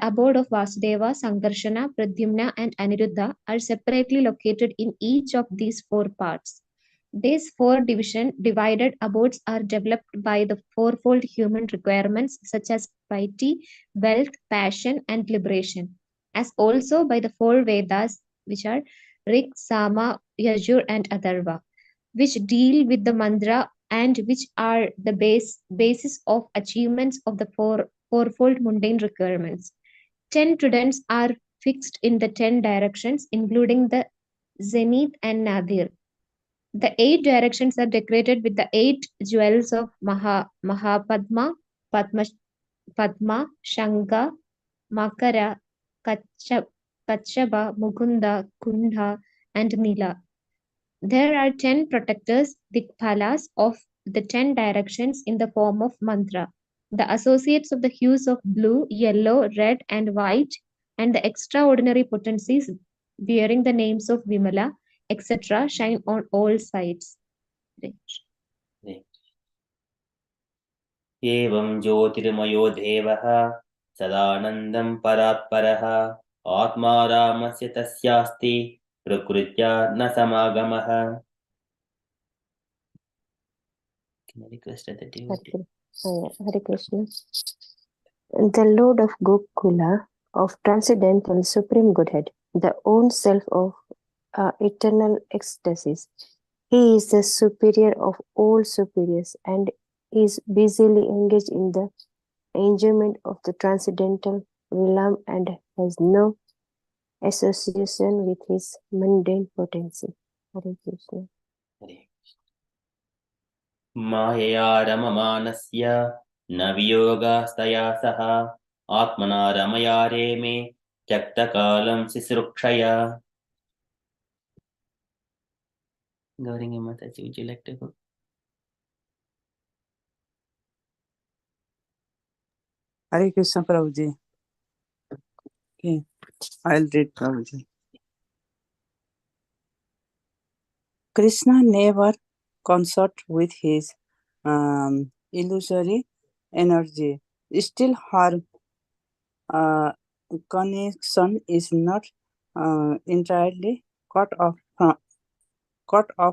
abode of Vasudeva, Sankarshana, Pradyumna, and Aniruddha are separately located in each of these 4 parts. These 4 divided abodes are developed by the fourfold human requirements such as piety, wealth, passion, and liberation, as also by the 4 Vedas, which are Rig, Sama, Yajur, and Atharva, which deal with the mantra and which are the basis of achievements of the fourfold mundane requirements. 10 tridents are fixed in the 10 directions, including the zenith and nadir. The 8 directions are decorated with the 8 jewels of Mahapadma, Padma, Shanga, Makara, Kachaba, Mukunda, Kundha, and Nila. There are 10 protectors, Dikpalas, of the 10 directions in the form of mantra. The associates of the hues of blue, yellow, red, and white, and the extraordinary potencies bearing the names of Vimala, etc., shine on all sides. एवं ज्योतिर्मयो देवः सदानन्दं परात्परः आत्मा रामस्य तस्यास्ति प्रकृत्या न समागमः. Can I request that you Hare Krishna. The Lord of Gokula, of transcendental supreme Godhead, the own self of eternal ecstasis. He is the superior of all superiors and is busily engaged in the enjoyment of the transcendental realm and has no association with his mundane potency. Hare Krishna. मायया रममानस्य न वियोगास्तया सह आत्मना रमया रेमे त्यक्तकालं शिश्रुक्षया. Gauringa Mataji, would you like to go? Hare Krishna Prabhuji. Okay, I'll read Prabhuji. Krishna never consort with his illusory energy. Still, her connection is not entirely cut off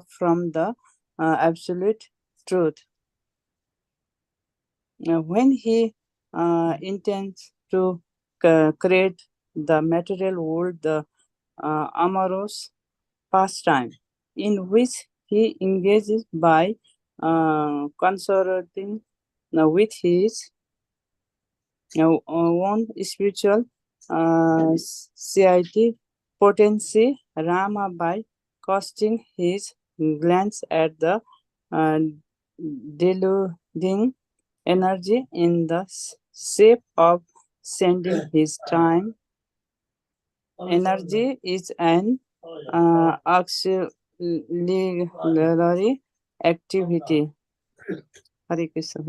from the absolute truth. When he intends to create the material world, the amorous pastime, in which he engages by consorting with his own spiritual CIT potency, Rama, by casting his glance at the deluding energy in the shape of sending his time. Energy is an auxiliary activity. Hare Krishna.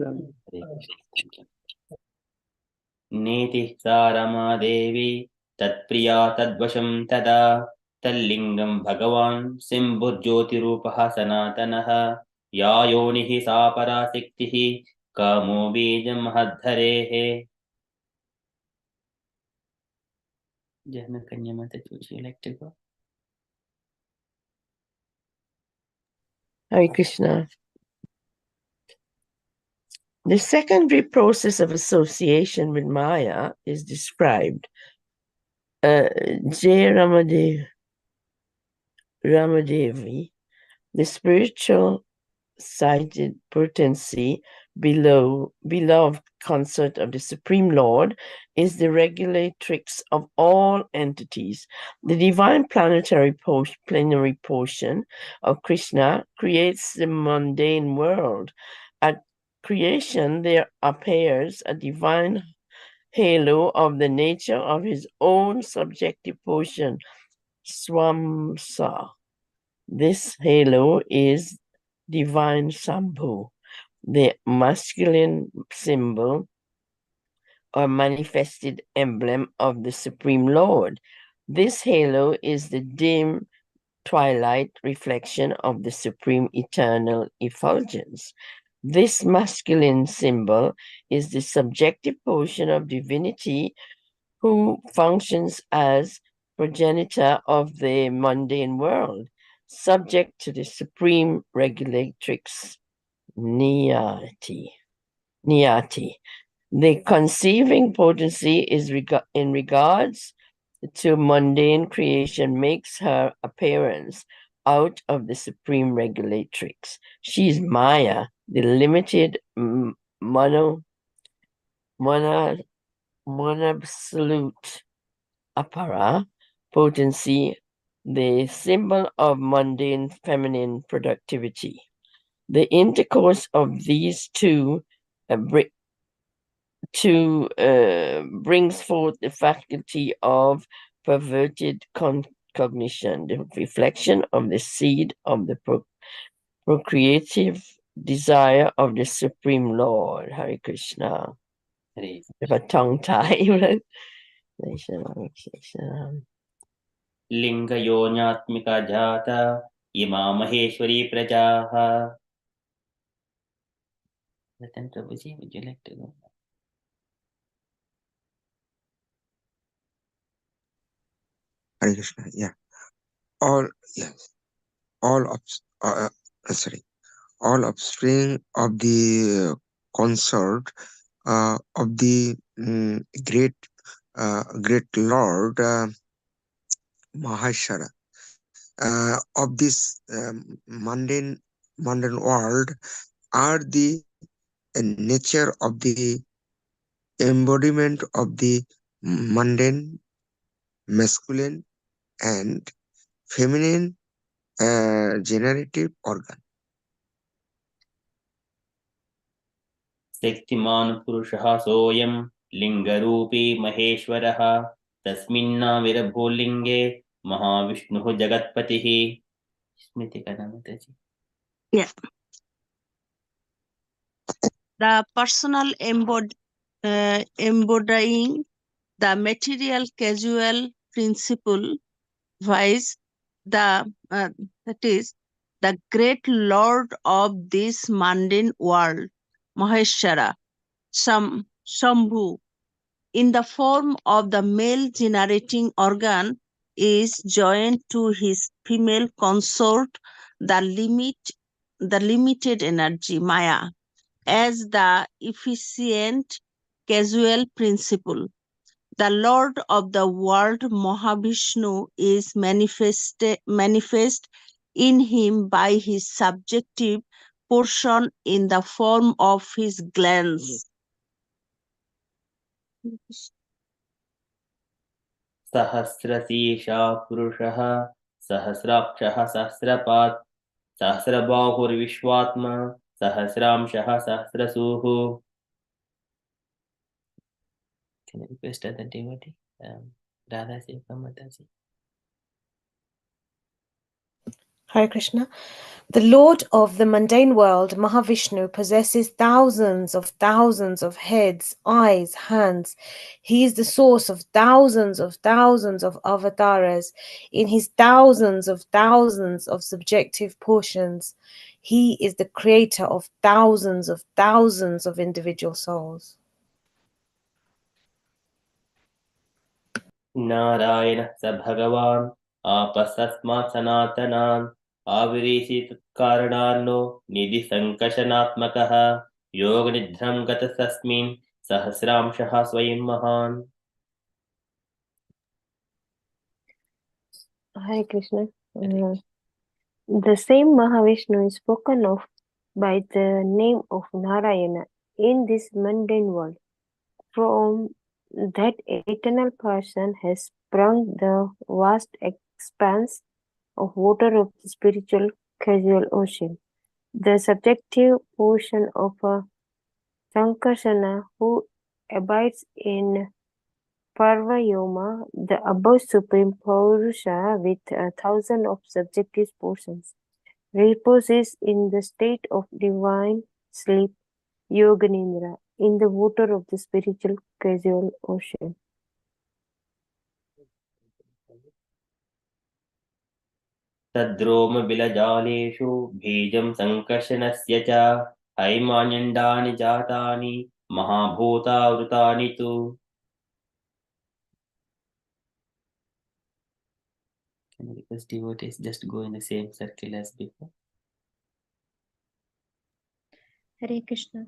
Neti Sarama Devi Tatpriya Tadvasham Tada Tallingam Bhagavan Simbhujyotirupaha Sanatanaha Yayonihi Saparasiktihi Kamo Bijam Mahadharehe. Jahna Kanyamata, would you like to go? Hare Krishna. The secondary process of association with Maya is described. Jay Ramadevi, the spiritual sighted potency, beloved consort of the Supreme Lord, is the regulatrix of all entities. The divine plenary portion of Krishna creates the mundane world. At creation, there appears a divine halo of the nature of his own subjective portion, Swamsa. This halo is divine Sambhu, the masculine symbol or manifested emblem of the Supreme Lord. This halo is the dim twilight reflection of the Supreme Eternal Effulgence. This masculine symbol is the subjective portion of divinity who functions as progenitor of the mundane world, subject to the supreme regulatrix Niyati. The conceiving potency is in regards to mundane creation makes her appearance out of the supreme regulatrix. She's Maya, the limited absolute apara potency, the symbol of mundane feminine productivity. The intercourse of these two brings forth the faculty of perverted cognition, the reflection of the seed of the procreative desire of the Supreme Lord. Hare Krishna. Hare If a tongue tie. लिङ्गयोन्यात्मिका जाता इमा महेश्वरी प्रजाः. Ratan Prabhuji, would you like to go? Hare Krishna. Yeah. All yes. All of all offspring of the consort of the great Lord Maheshwara of this mundane world are the nature of the embodiment of the mundane masculine and feminine generative organ. शक्तिमान् पुरुषः सोऽयं लिङ्गरूपी महेश्वरः तस्मिन्नाविर्भूः लिङ्गे महाविष्णुः जगत्पतिः. स्मृतिका माताजी. Yeah. The personal embodying the material causal principle wise that is the great lord of this mundane world, Maheshwara, Shambhu, in the form of the male generating organ, is joined to his female consort, the limited energy, Maya, as the efficient causal principle. The Lord of the world, Mahavishnu, is manifest in him by his subjective portion in the form of his glands. सहस्रशीर्षः पुरुषः सहस्राक्षः सहस्रपात् सहस्रबाहुर्विश्वात्मा सहस्रांशः सहस्रसूः. Can I request the devotee? Radha Seva Mataji. Hare Krishna. The Lord of the mundane world, Mahavishnu, possesses thousands of heads, eyes, hands. He is the source of thousands of avatars in his thousands of subjective portions. He is the creator of thousands of individual souls. नारायणः स भगवान् आपस्तस्मात् सनातनान् आविरीशितकारणान्नो निधिसङ्कशनात्मकः योगनिद्रां गतस्तस्मिन् सहस्रांशः स्वयं महान्. Hare Krishna. The same Mahavishnu is spoken of by the name of Narayana in this mundane world. From that eternal person has sprung the vast expanse of water of the spiritual causal ocean. The subjective portion of a Sankarsana who abides in Parvayoma, the above Supreme Purusha with 1,000 of subjective portions, reposes in the state of divine sleep, Yoganindra, in the water of the spiritual casual ocean. तद्रोमबिलजालेषु बीजं सङ्कर्षणस्य च हैमान्यण्डानि जातानि महाभूतावृतानि तु. Can I request devotees just go in the same circle as before? Hare Krishna.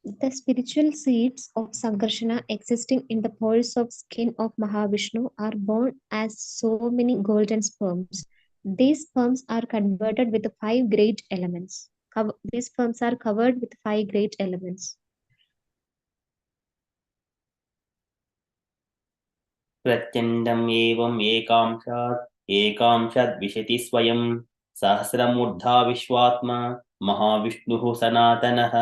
The spiritual seeds of Sankarshana existing in the pores of skin of Mahavishnu are born as so many golden sperms. These sperms are converted with the 5 great elements. These sperms are covered with 5 great elements. प्रत्यण्डम् एवम् एकांशात् विशति स्वयं सहस्रमूर्धा विश्वात्मा महाविष्णुः सनातनः.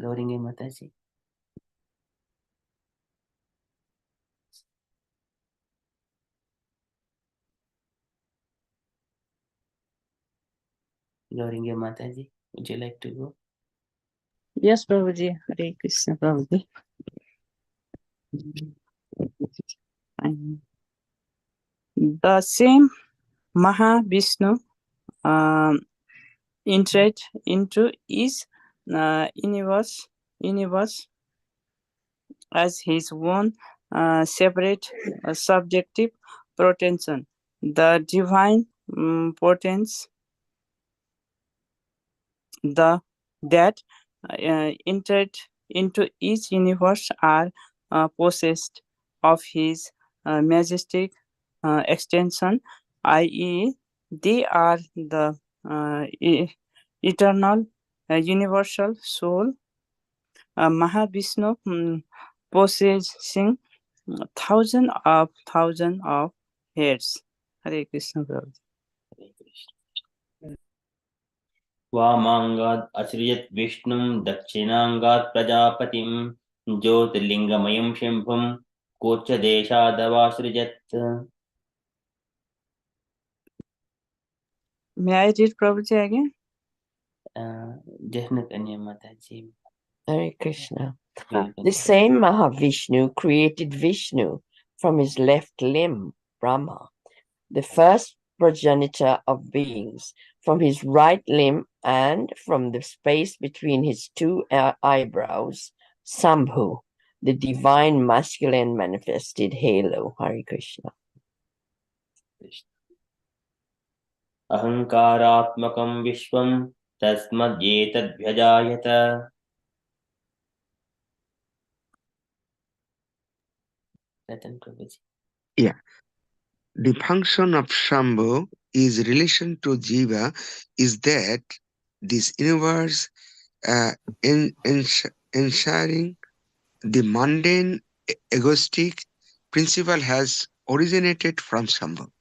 गौरिंगे माताजी. Gauringa Mataji, would you like to go? Yes, Prabhuji. Hare Krishna, Prabhuji. The same Mahavishnu entered into each universe as his own separate subjective potency. The divine potence that entered into each universe are possessed of his majestic extension, i.e., they are the eternal universal soul. Mahavishnu possessing thousands of heads. Hare Krishna. वामाङ्गात् असृजत् विष्णुं दक्षिणाङ्गात् प्रजापतिं ज्योतिर्लिङ्गमयं शम्भुं कोच्चदेशादवासृजत्. May I read Prabhuji again? Definitely, Mataji. Hare Krishna. The same Mahavishnu created Vishnu from his left limb, Brahma, the first progenitor of beings, from his right limb and from the space between his 2 eyebrows, Sambhu, the divine masculine manifested halo. Hare Krishna. अहङ्कारात्मकं विश्वं तस्मद्येतद्व्यजायत. Yeah. The function of Shambhu is relation to Jiva is that this universe ensuring the mundane egoistic principle has originated from Shambhu.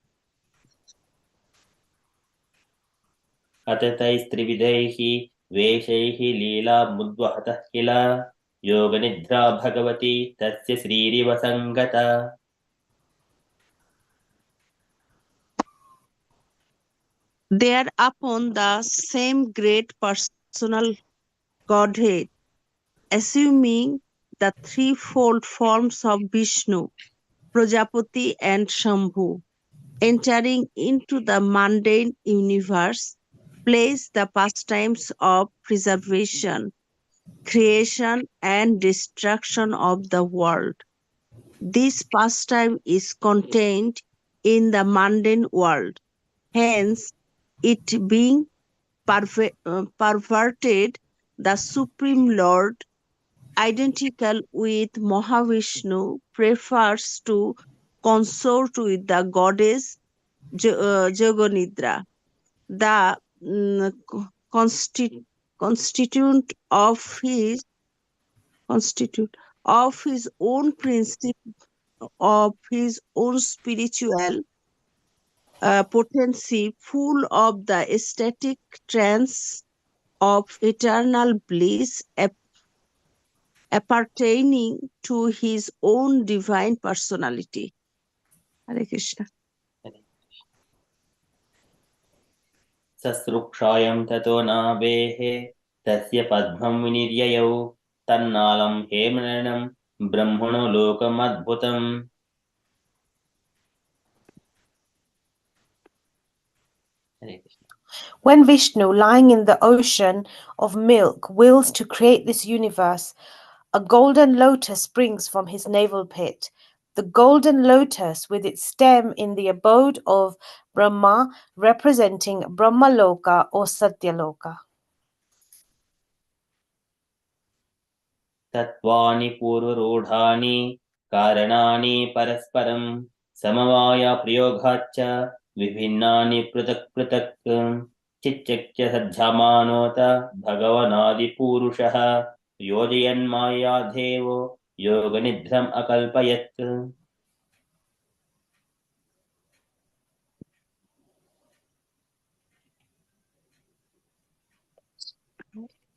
अततैस्त्रिविधैः वेषैः लीलामुद्वहतः किल योगनिद्रा भगवती तस्य श्रीरिव सङ्गता. They are upon the same great personal Godhead, assuming the threefold forms of Vishnu, Prajapati, and Shambhu, entering into the mundane universe, plays the pastimes of preservation, creation, and destruction of the world. This pastime is contained in the mundane world. Hence, it being perverted, the Supreme Lord, identical with Mahavishnu, prefers to consort with the goddess Yoganidra, the constituent of his own principle of his own spiritual potency, full of the ecstatic trance of eternal bliss appertaining to his own divine personality. Hare Krishna. ससृक्षायं ततो नाभेः तस्य पद्मं विनिर्ययौ तन्नालं हेमनयनं ब्रह्मणो लोकमद्भुतम्. Hare Krishna. When Vishnu, lying in the ocean of milk, wills to create this universe, a golden lotus springs from his navel pit. The golden lotus, with its stem in the abode of Brahma, representing Brahmaloka or Satyaloka. तत्त्वानि पूर्वरूढानि कारणानि परस्परं समवायप्रयोगाच्च विभिन्नानि पृथक् पृथक् चिच्चक्य सज्जामानोत भगवनादिपूरुषः योजयन्माया देवो योगनिद्रम् अकल्पयत्.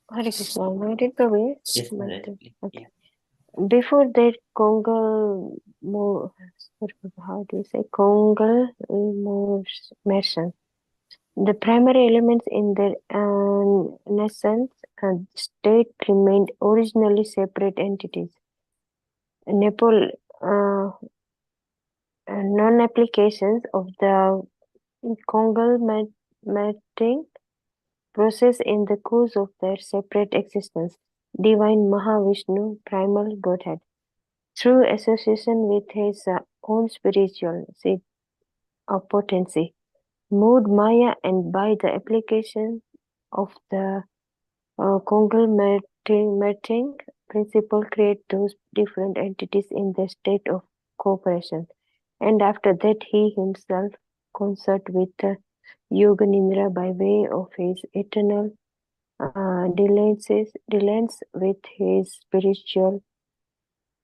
Hare Krishna. May I read the way? Yes, Okay. yeah. Before that, how do you say Kongal immersion? The primary elements in their nascent state remained originally separate entities. Non-applications of the conglomerating process in the course of their separate existence. Divine Mahavishnu, primal Godhead, through association with his own spiritual seed of potency, moved Maya, and by the application of the conglomerating principle create those different entities in the state of cooperation. And after that he himself consort with Yoganindra by way of his eternal dealings with his spiritual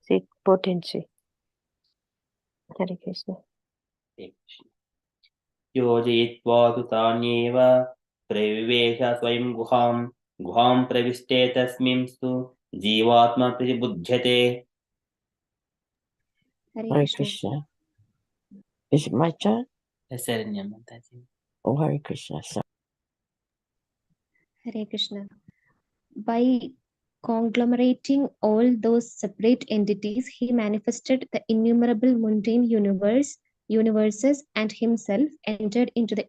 seed potency. Hare Krishna. योजयित्वा तु तान्येव प्रविवेश स्वयं गुहां प्रविष्टे तस्मिंस्तु जीवात्मा प्रतिबुध्यते. Hare Hare Krishna. Krishna. Is it my turn? Yes, Saranya Mataji. Oh, Hare Krishna. Sorry. Hare Krishna. By conglomerating all those separate entities, he manifested the innumerable mundane universes and himself entered into the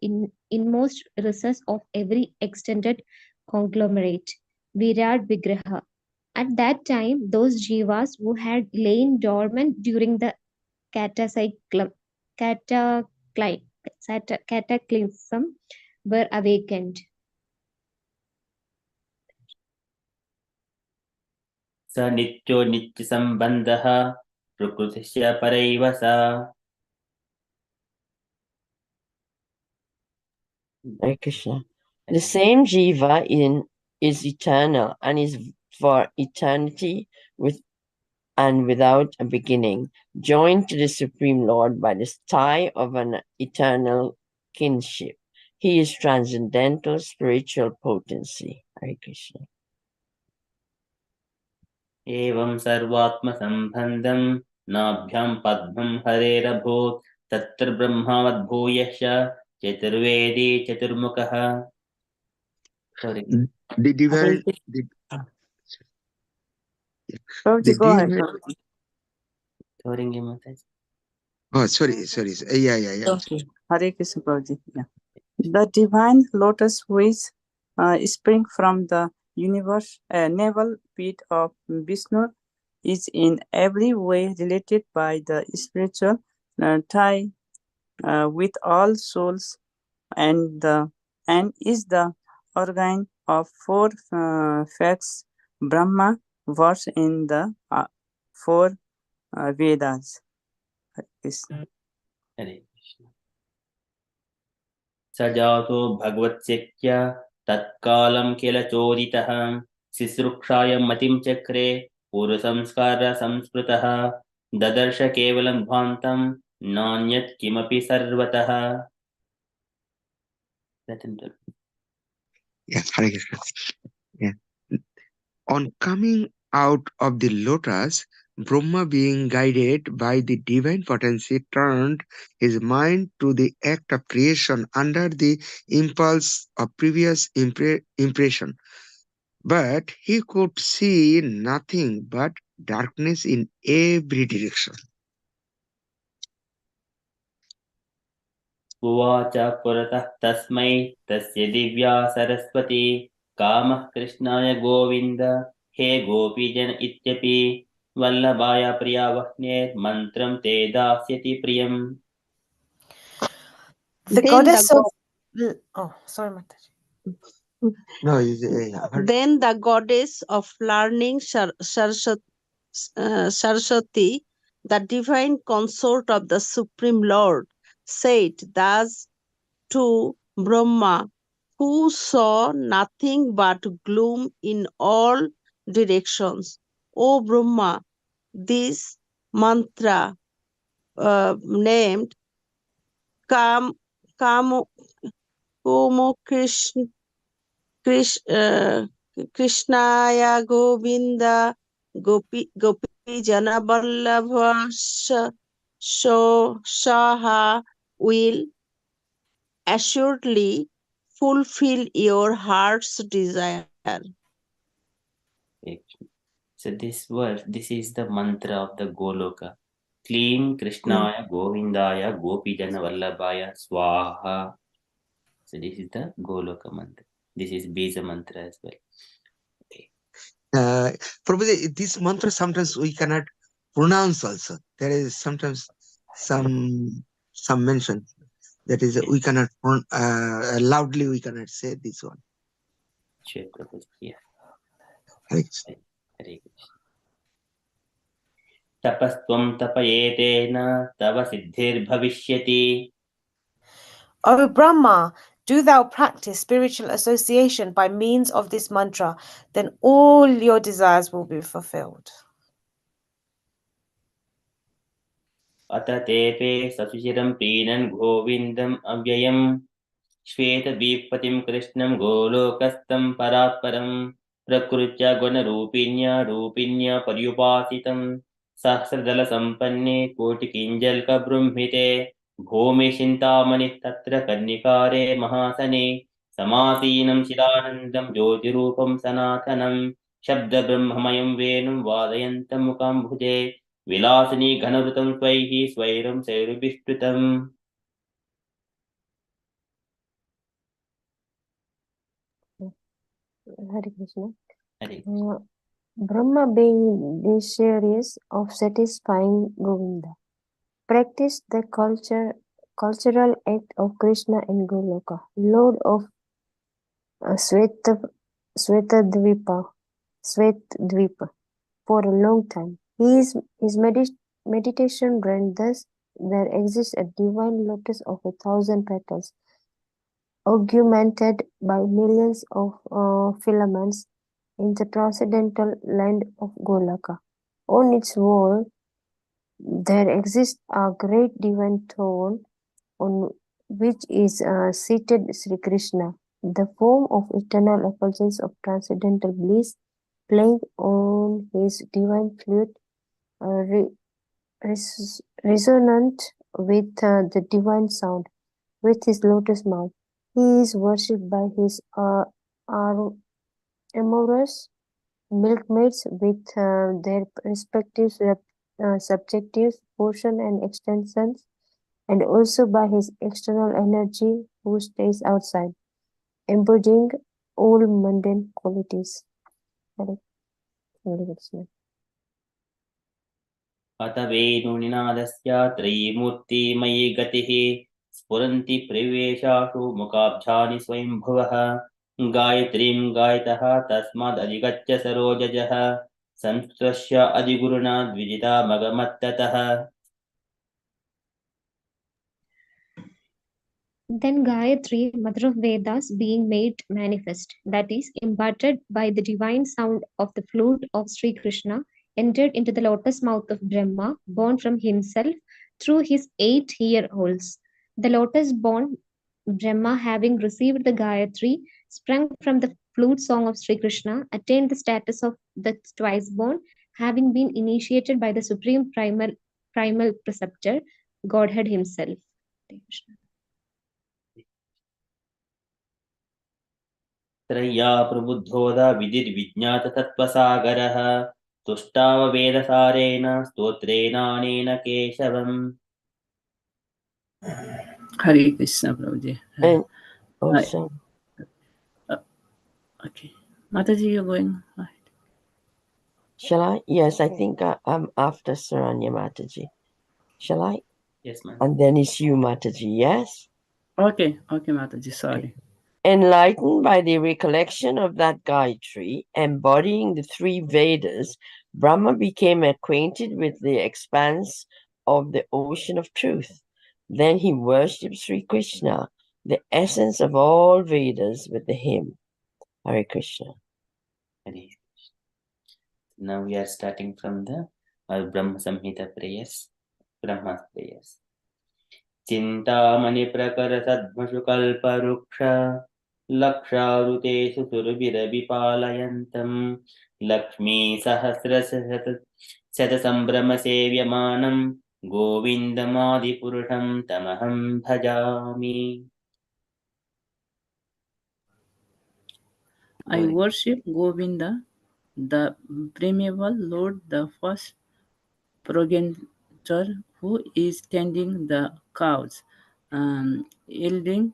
inmost recess of every extended conglomerate, Virat Vigraha. At that time, those jivas who had lain dormant during the cataclysm were awakened. स नित्यो नित्यसम्बन्धः प्रकृतिस्य परैव स. Hare Krishna. The same Jiva is eternal and is for eternity with and without a beginning, joined to the Supreme Lord by the tie of an eternal kinship. He is transcendental spiritual potency. Hare Krishna. एवं सर्वात्मसम्बन्धं नाभ्यां पद्मं हरेरभूत् तत्र ब्रह्मावद्भूयश्च Chaturvedi चतुर्मुखः. Sorry. The divine, Prabhuji, go ahead. Sorry, Mataji. oh, sorry. Yeah. Okay. Hare Krishna, Prabhuji. Yeah. The divine lotus which spring from the universe navel pit of Vishnu is in every way related by the spiritual tie with all souls and is the organ of four facts Brahma verse in the four Vedas. Hare Krishna. Hare Krishna. स जातो भगवत्सेक्य तत्कालं किल चोदितः शिश्रुक्षाय मतिं चक्रे पूर्वसंस्कार संस्मृतः ददर्श केवलं ध्वान्तं नान्यत् किमपि सर्वतः. Yeah, Hare Krishna. Yeah. On coming out of the lotus, Brahma, being guided by the divine potency, turned his mind to the act of creation under the impulse of previous impression. But he could see nothing but darkness in every direction. उवाच पुरतः तस्मै तस्य दिव्या सरस्वती कामः कृष्णाय गोविन्द हे गोपीजन इत्यपि वल्लभाय प्रियावह्ने मन्त्रं ते दास्यति प्रियम्. The Then goddess the of... Oh, sorry, Mataji. No, Then the goddess of learning, Saraswati, the divine consort of the Supreme Lord, said thus to Brahma, who saw nothing but gloom in all directions. O Brahma, this mantra named Kam, Kamo, Krishna, Krishnaya Govinda Gopi Jana Vallabha Shaha will assuredly fulfill your heart's desire. So this verse, this is the mantra of the Goloka. Klim Krishnaya Govindaya Gopijana Vallabhaya Swaha. So this is the Goloka mantra. This is Bija mantra as well. Okay. Probably this mantra sometimes we cannot pronounce also. There is sometimes some mention that is we cannot loudly we cannot say this one. Sure, Prabhuji. Yeah. Hare Hare Krishna. Tapastvam tapayetena tava siddhir. O Brahma, do thou practice spiritual association by means of this mantra, then all your desires will be fulfilled. Atatepe sasuchiram pinan govindam avyayam श्वेतद्वीपतिं कृष्णं गोलोकस्थं परात्परं प्रकृत्या गुणरूपिण्या रूपिण्या पर्युपासितं सहस्रदलसम्पन्ने कोटिकिञ्जल्कबृंहिते भूमिचिन्तामणिः तत्र कन्निकारे महासने समासीनं चिदानन्दं ज्योतिरूपं सनातनं शब्दब्रह्ममयं वेणुं वादयन्तं मुकाम्भुजे Vilasini घनवृतं स्वैः स्वैरं सैरुभिष्टुतम्. Hare Krishna. Hare Krishna. Brahma, being desirous of satisfying Govinda, practiced the cultural act of Krishna in Goloka, Lord of Svetadvipa, for a long time. His meditation ran thus: there exists a divine lotus of 1,000 petals, augmented by millions of filaments in the transcendental land of Golaka. On its wall, there exists a great divine throne on which is seated Sri Krishna, the form of eternal effulgence of transcendental bliss, playing on his divine flute, resonant with the divine sound, with his lotus mouth. He is worshipped by his amorous milkmaids with their respective subjective portion and extensions, and also by his external energy who stays outside, embodying all mundane qualities. Hare Krishna. अथ वेणुनिनादस्य त्रयीमूर्तिमयी गतिः स्फुरन्ति प्रवेशासु मुखाब्जानि स्वयंभुवः गायत्रीं गायतः तस्मादधिगच्छ सरोजजः संस्पृश्य अधिगुरुणा द्विजिता मगमत्ततः. Then Gayatri, mother of Vedas, being made manifest, that is, imparted by the divine sound of the flute of Sri Krishna, entered into the lotus mouth of Brahma, born from himself through his 8 ear holes. The lotus born Brahma, having received the Gayatri, sprung from the flute song of Sri Krishna, attained the status of the twice born, having been initiated by the supreme primal preceptor, Godhead himself. Hare Krishna. त्रय्या प्रबुद्धोदा विधिर्विज्ञाततत्त्वसागरः तुष्टाववेदसारेण स्तोत्रेणानेन केशवम्. Hare Krishna, Prabhuji. And I- also, okay. Mataji, you're going. shall I? Yes, I think I'm after Saranya Mataji. Shall I? Yes, ma'am. And then it's you, Mataji, yes? Okay, Mataji, sorry. Enlightened by the recollection of that Gayatri, embodying the three Vedas, Brahma became acquainted with the expanse of the ocean of truth. Then he worshipped Sri Krishna, the essence of all Vedas, with the hymn. Hare Krishna. Hare Krishna. Now we are starting from the BramhaSamhita prayers, Brahma's prayers. चिन्तामणिप्रकरसद्मषुकल्पवृक्ष लक्षावृतेषु सुरभिरभिपालयन्तम् लक्ष्मीसहस्रशतसम्भ्रमसेव्यमानं गोविन्दमादिपुरुषं तमहं भजामि. I worship Govinda, the primeval Lord, the first progenitor who is tending the cows, yielding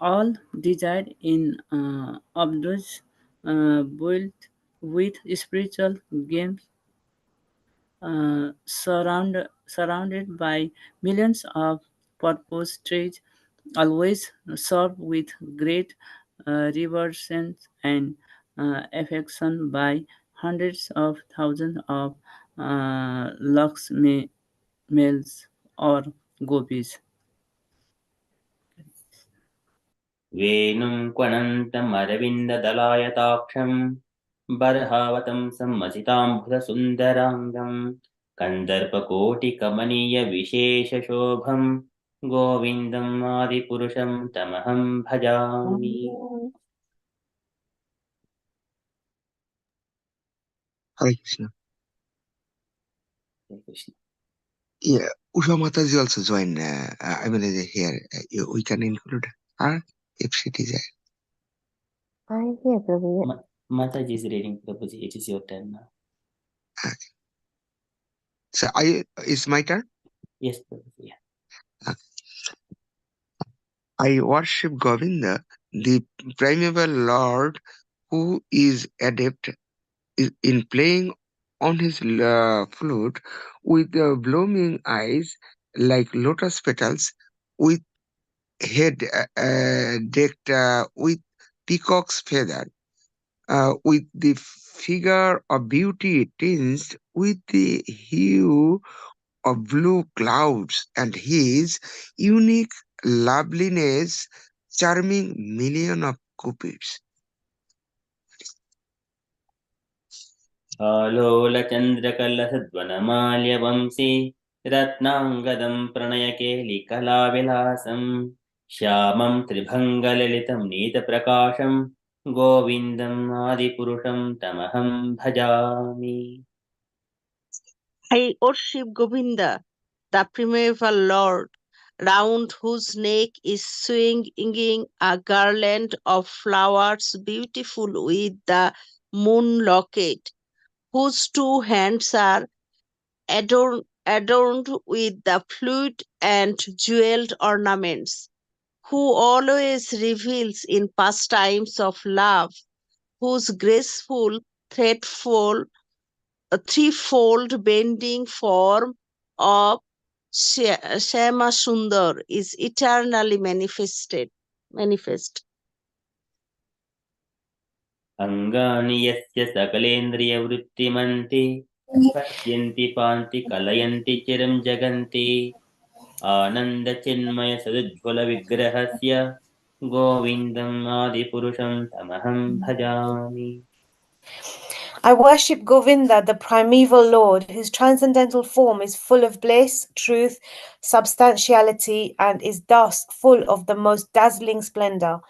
all desired in Abdus, built with spiritual games, surrounded by millions of purpose trees, always served with great reverence and affection by hundreds of thousands of lux males or gopis. वेणुं क्वणन्तमरविन्ददलायताक्षं बर्हावतं मसिताम्बुधसुन्दराङ्गं कन्दर्पकोटिकमनीयविशेषशोभं गोविन्दम् आदिपुरुषं तमहं भजामि. Hare Krishna. Hare Krishna. Yeah, Usha Mataji also join. I mean, here we can include her if she desires. I'm here, Prabhu. Mataji is reading, Prabhuji. It is your turn now. So it's my turn. Yes, Prabhuji. Yeah. I worship Govinda, the primeval Lord, who is adept in playing on his flute with blooming eyes like lotus petals, with head decked with peacock's feather, with the figure of beauty tinged with the hue of blue clouds, and his unique loveliness charming million of cupids. आलोलचन्द्रकलसद्वनमाल्यवंशी रत्नाङ्गदं प्रणयकेलिकलाविलासं श्यामं त्रिभङ्गललितं नीतप्रकाशं गोविन्दम् आदिपुरुषं तमहं भजामि. I worship Govinda, the primeval Lord, round whose neck is swinging a garland of flowers beautiful with the moon locket, whose two hands are adorned with the flute and jeweled ornaments, who always reveals in pastimes of love, whose graceful, threefold bending form of Shama Sundar is eternally manifest. अङ्गानि यस्य सकलेन्द्रियवृत्तिमन्ति पश्यन्ति पान्ति कलयन्ति चिरं जगन्ति आनन्दचिन्मयसदुज्ज्वलविग्रहस्य गोविन्दम् आदिपुरुषं तमहं भजामि. I worship Govinda, the primeval Lord, whose transcendental form is full of bliss, truth, substantiality, and is thus full of the most dazzling splendor.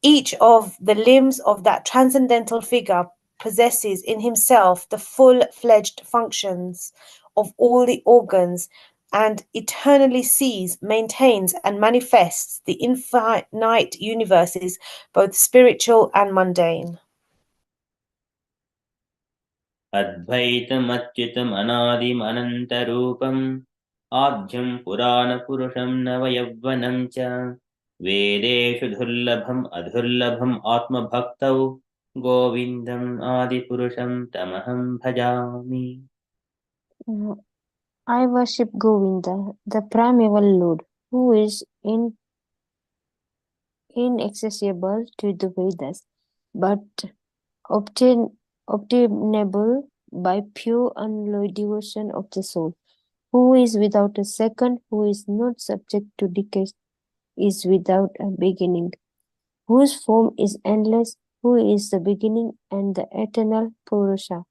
Each of the limbs of that transcendental figure possesses in himself the full-fledged functions of all the organs and eternally sees, maintains, and manifests the infinite universes, both spiritual and mundane. अद्वैतमच्युतम् अनादिम् अनन्तरूपम् आद्यं पुराणपुरुषं नवयौवनं च वेदेषु दुर्लभम् अधुर्लभम् आत्मभक्तौ गोविन्दम् आदिपुरुषं तमहं भजामि. I worship Govinda, the primeval Lord, who is inaccessible to the Vedas, but obtainable by pure unalloyed devotion of the soul, who is without a second, who is not subject to decay, is without a beginning, whose form is endless, who is the beginning and the eternal Purusha.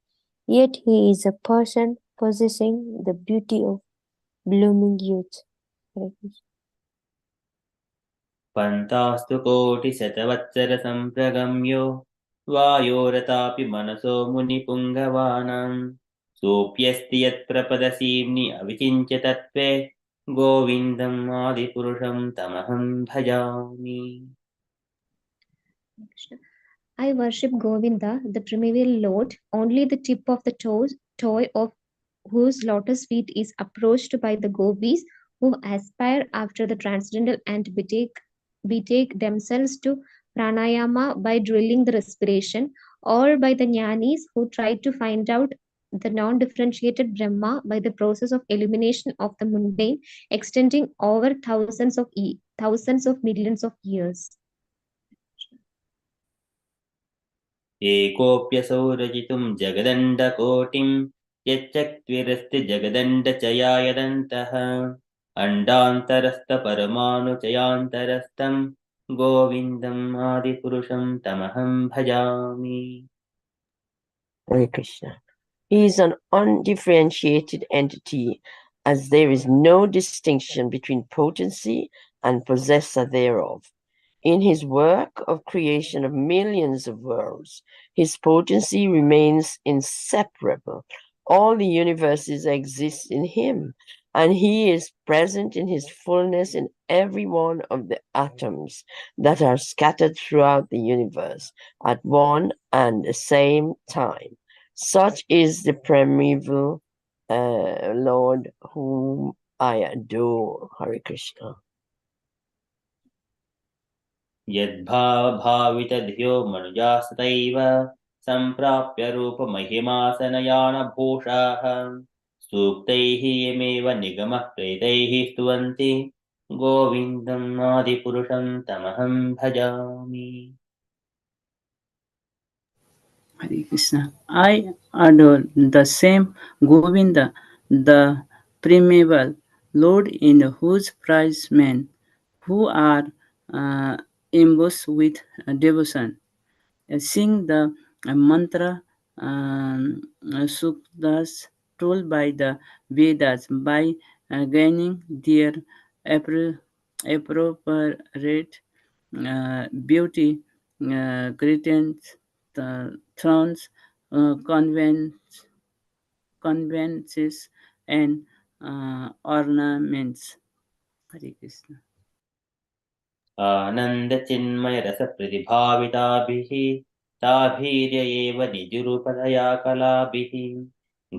Yet he is a person possessing the beauty of blooming youth. Hare Krishna. पन्तास्तु कोटिशतवत्सरसम्प्रगम्यो वायोरतापि मनसो मुनिपुङ्गवानां सोऽप्यस्ति यत्प्रपदसीम्नि अविचिन्त्य तत्त्वे गोविन्दम् आदिपुरुषं तमहं भजामि. I worship Govinda, the primeval Lord, only the tip of the toe of whose lotus feet is approached by the gopis who aspire after the transcendental and betake themselves to pranayama by drilling the respiration, or by the jnanis who try to find out the non-differentiated Brahma by the process of elimination of the mundane, extending over thousands of millions of years. एकोऽप्यसौ रचितुं जगदण्डकोटिं यच्चक्तिरस्ति जगदण्डचयायदन्तः अण्डान्तरस्थपरमाणुचयान्तरस्थं गोविन्दम् आदिपुरुषं तमहं भजामि. Hare Krishna. He is an undifferentiated entity, as there is no distinction between potency and possessor thereof. In his work of creation of millions of worlds, his potency remains inseparable. All the universes exist in him, and he is present in his fullness in every one of the atoms that are scattered throughout the universe at one and the same time. Such is the primeval Lord whom I adore. Hare Krishna. यद्भावभावितधियो मनुजास्तथैव सम्प्राप्य रूपमहिमासनयानभूषाः सूक्तैः यमेव निगमः प्रेतैः स्तुवन्ति गोविन्दम् आदिपुरुषं तमहं भजामि. Hare Krishna. I adore the same Govinda, the primeval Lord, in whose praise men who are imbued with devotion sing the mantra suktas told by the Vedas by gaining their appropriate beauty, greetings, thrones, conventions, and ornaments. Hare Krishna. आनन्दचिन्मयरसप्रतिभाविताभिः ताभीर्य एव निजुरूपतया कलाभिः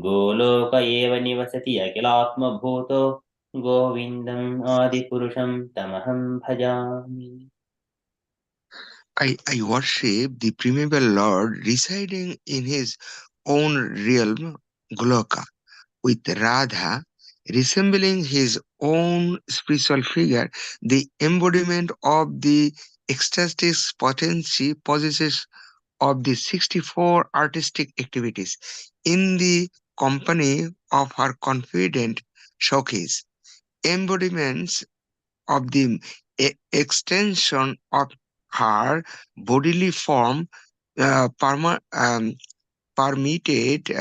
गोलोक एव निवसति अखिलात्मभूतो गोविन्दम् आदिपुरुषं तमहं भजामि. I worship the primeval Lord residing in his own realm, Goloka, with Radha resembling his own spiritual figure, the embodiment of the ecstatic potency possesses of the 64 artistic activities in the company of her confident showcase, embodiments of the extension of her bodily form permitted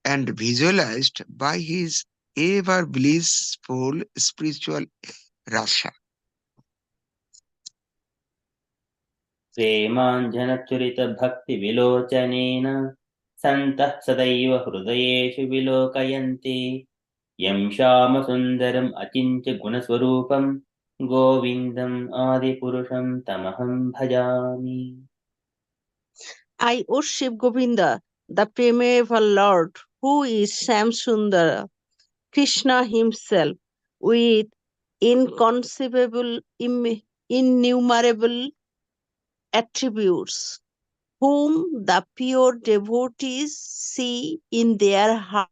and visualized by his ever blissful spiritual rasa. प्रेमाञ्जनचुरितभक्तिविलोचनेन सन्तः सदैव हृदयेषु विलोकयन्ति यं श्यामसुन्दरम् अचिन्त्य गुणस्वरूपं गोविन्दम् आदिपुरुषं तमहं भजामि. I worship Govinda, the primeval Lord, who is Shamsundara, Krishna himself, with inconceivable, innumerable attributes, whom the pure devotees see in their heart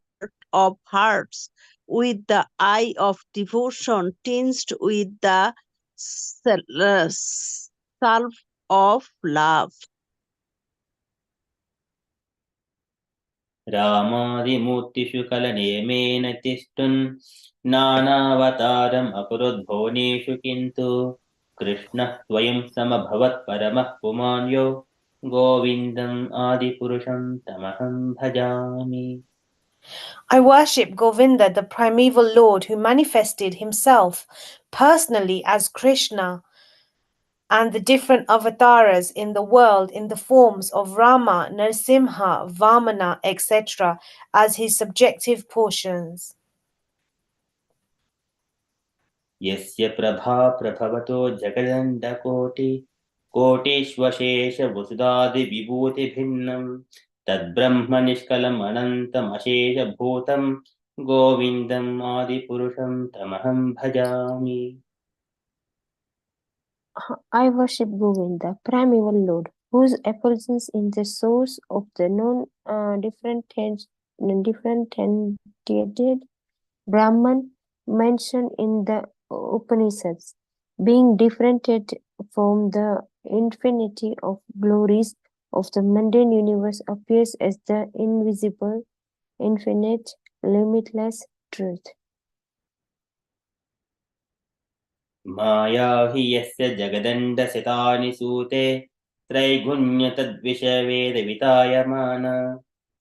of hearts with the eye of devotion tinged with the salve of love. रामादिमूर्तिषु कलनेमेन तिष्ठुन् नानावतारम् अकुरुद्भुवनेषु किन्तु कृष्णः स्वयं समभवत् परमः पुमान्यो गोविन्दम् आदिपुरुषं तमहं भजामि. I worship Govinda, the primeval Lord who manifested himself personally as Krishna and the different avatars in the world in the forms of Rama, Narasimha, Vamana, etc. as his subjective portions. यस्य Prabha प्रभवतो कोटिष्वशेषवसुधादिविभूतिभिन्नं तद्ब्रह्म निष्कलम् अनन्तमशेषभूतं गोविन्दम् आदिपुरुषं तमहं भजामि. I worship Govinda, primeval Lord, whose effulgence is the source of the differentiated Brahman mentioned in the Upanishads, being differentiated from the infinity of glories of the mundane universe, appears as the invisible, infinite, limitless truth. माया हि यस्य जगदण्डशतानि सूते त्रैगुण्यतद्विषवेदवितायमान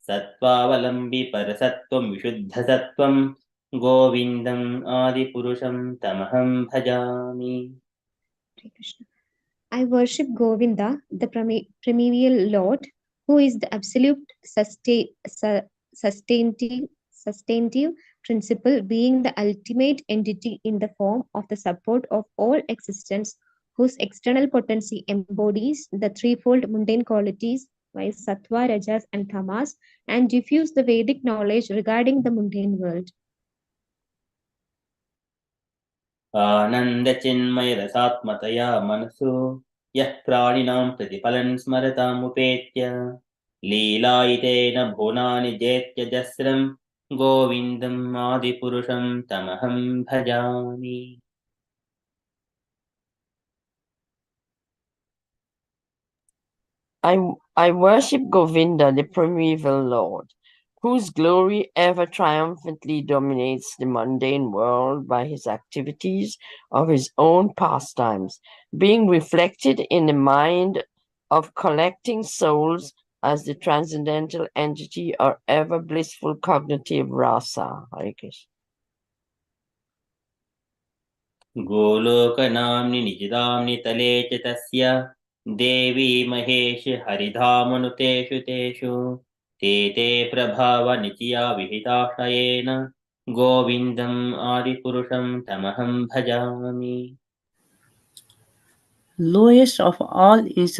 सत्त्वावलम्बि परसत्त्वं विशुद्धसत्त्वं गोविन्दम् आदिपुरुषं तमहं भजामि. Hare Krishna. I worship Govinda, the primeval Lord, who is the absolute sustainative principle, being the ultimate entity in the form of the support of all existence, whose external potency embodies the threefold mundane qualities, viz. Sattva, Rajas, and Tamas, and diffuse the Vedic knowledge regarding the mundane world. आनन्दचिन्मयरसात्मतया मनसो यः प्राणिनां प्रतिफलन् स्मरतामुपेत्य लीलायितेन भुवनानि जेत्यजस्रं गोविन्दम् आदिपुरुषं तमहं भजामि. I worship Govinda, the primeval Lord, whose glory ever triumphantly dominates the mundane world by his activities of his own pastimes, being reflected in the mind of collecting souls as the transcendental entity or ever blissful cognitive rasa. Hare Krishna. गोलोकनाम्नि निजदाम्नि तले च तस्य देवी महेश हरिधामनुतेषु तेषु ते प्रभावनित्या विहिताशयेन गोविन्दम् आदिपुरुषं तमहं भजामि. Lowest of all is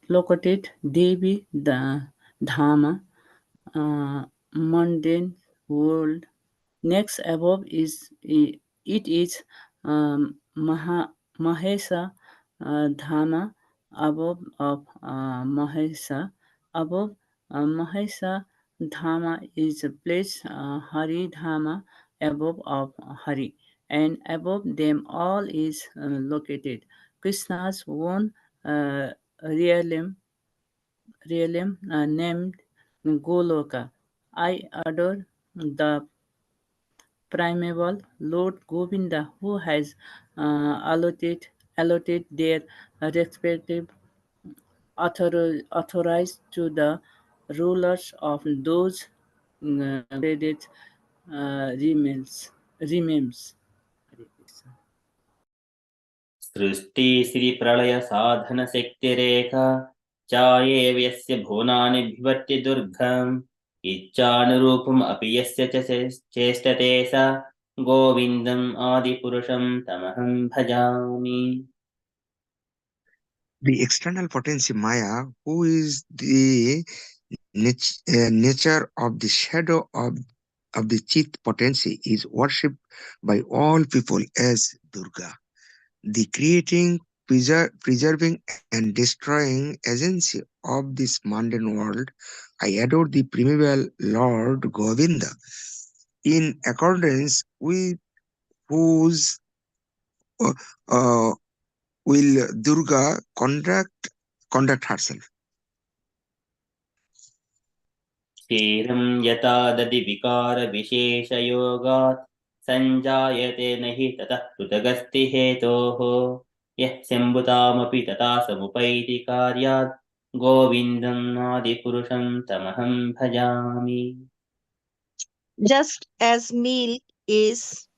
located Devi Dhama, mundane world. Next above it is Mahesa Dhama, above of Mahesa. Above Mahesa Dhama is a place Hari Dhama, above of Hari, and above them all is located Krishna's own realm named Goloka. I adore the primeval Lord Govinda who has allotted their respective authorized to the rulers of those graded realms. सृष्टि श्री प्रलय साधन शक्तिरेखा चायेव यस्य भुवनानि बिभर्ति दुर्गम् इच्छानुरूपम् अपि यस्य च चेष्टते स गोविन्दम् आदिपुरुषं तमहं भजामि. The external potency Maya, who is the nature of the shadow of the Chit potency, is worshipped by all people as Durga, the creating, preserving, and destroying agency of this mundane world. I adore the primeval Lord Govinda, in accordance with whose uh, uh, will Durga conduct herself. क्षीरं यथा दधि विकारविशेषयोगात् सञ्जायते न हि ततः पृथगस्ति हेतोः यः शम्भुतामपि तथा समुपैति कार्यात् गोविन्दम् आदिपुरुषं तमहं भजामि. Just as milk is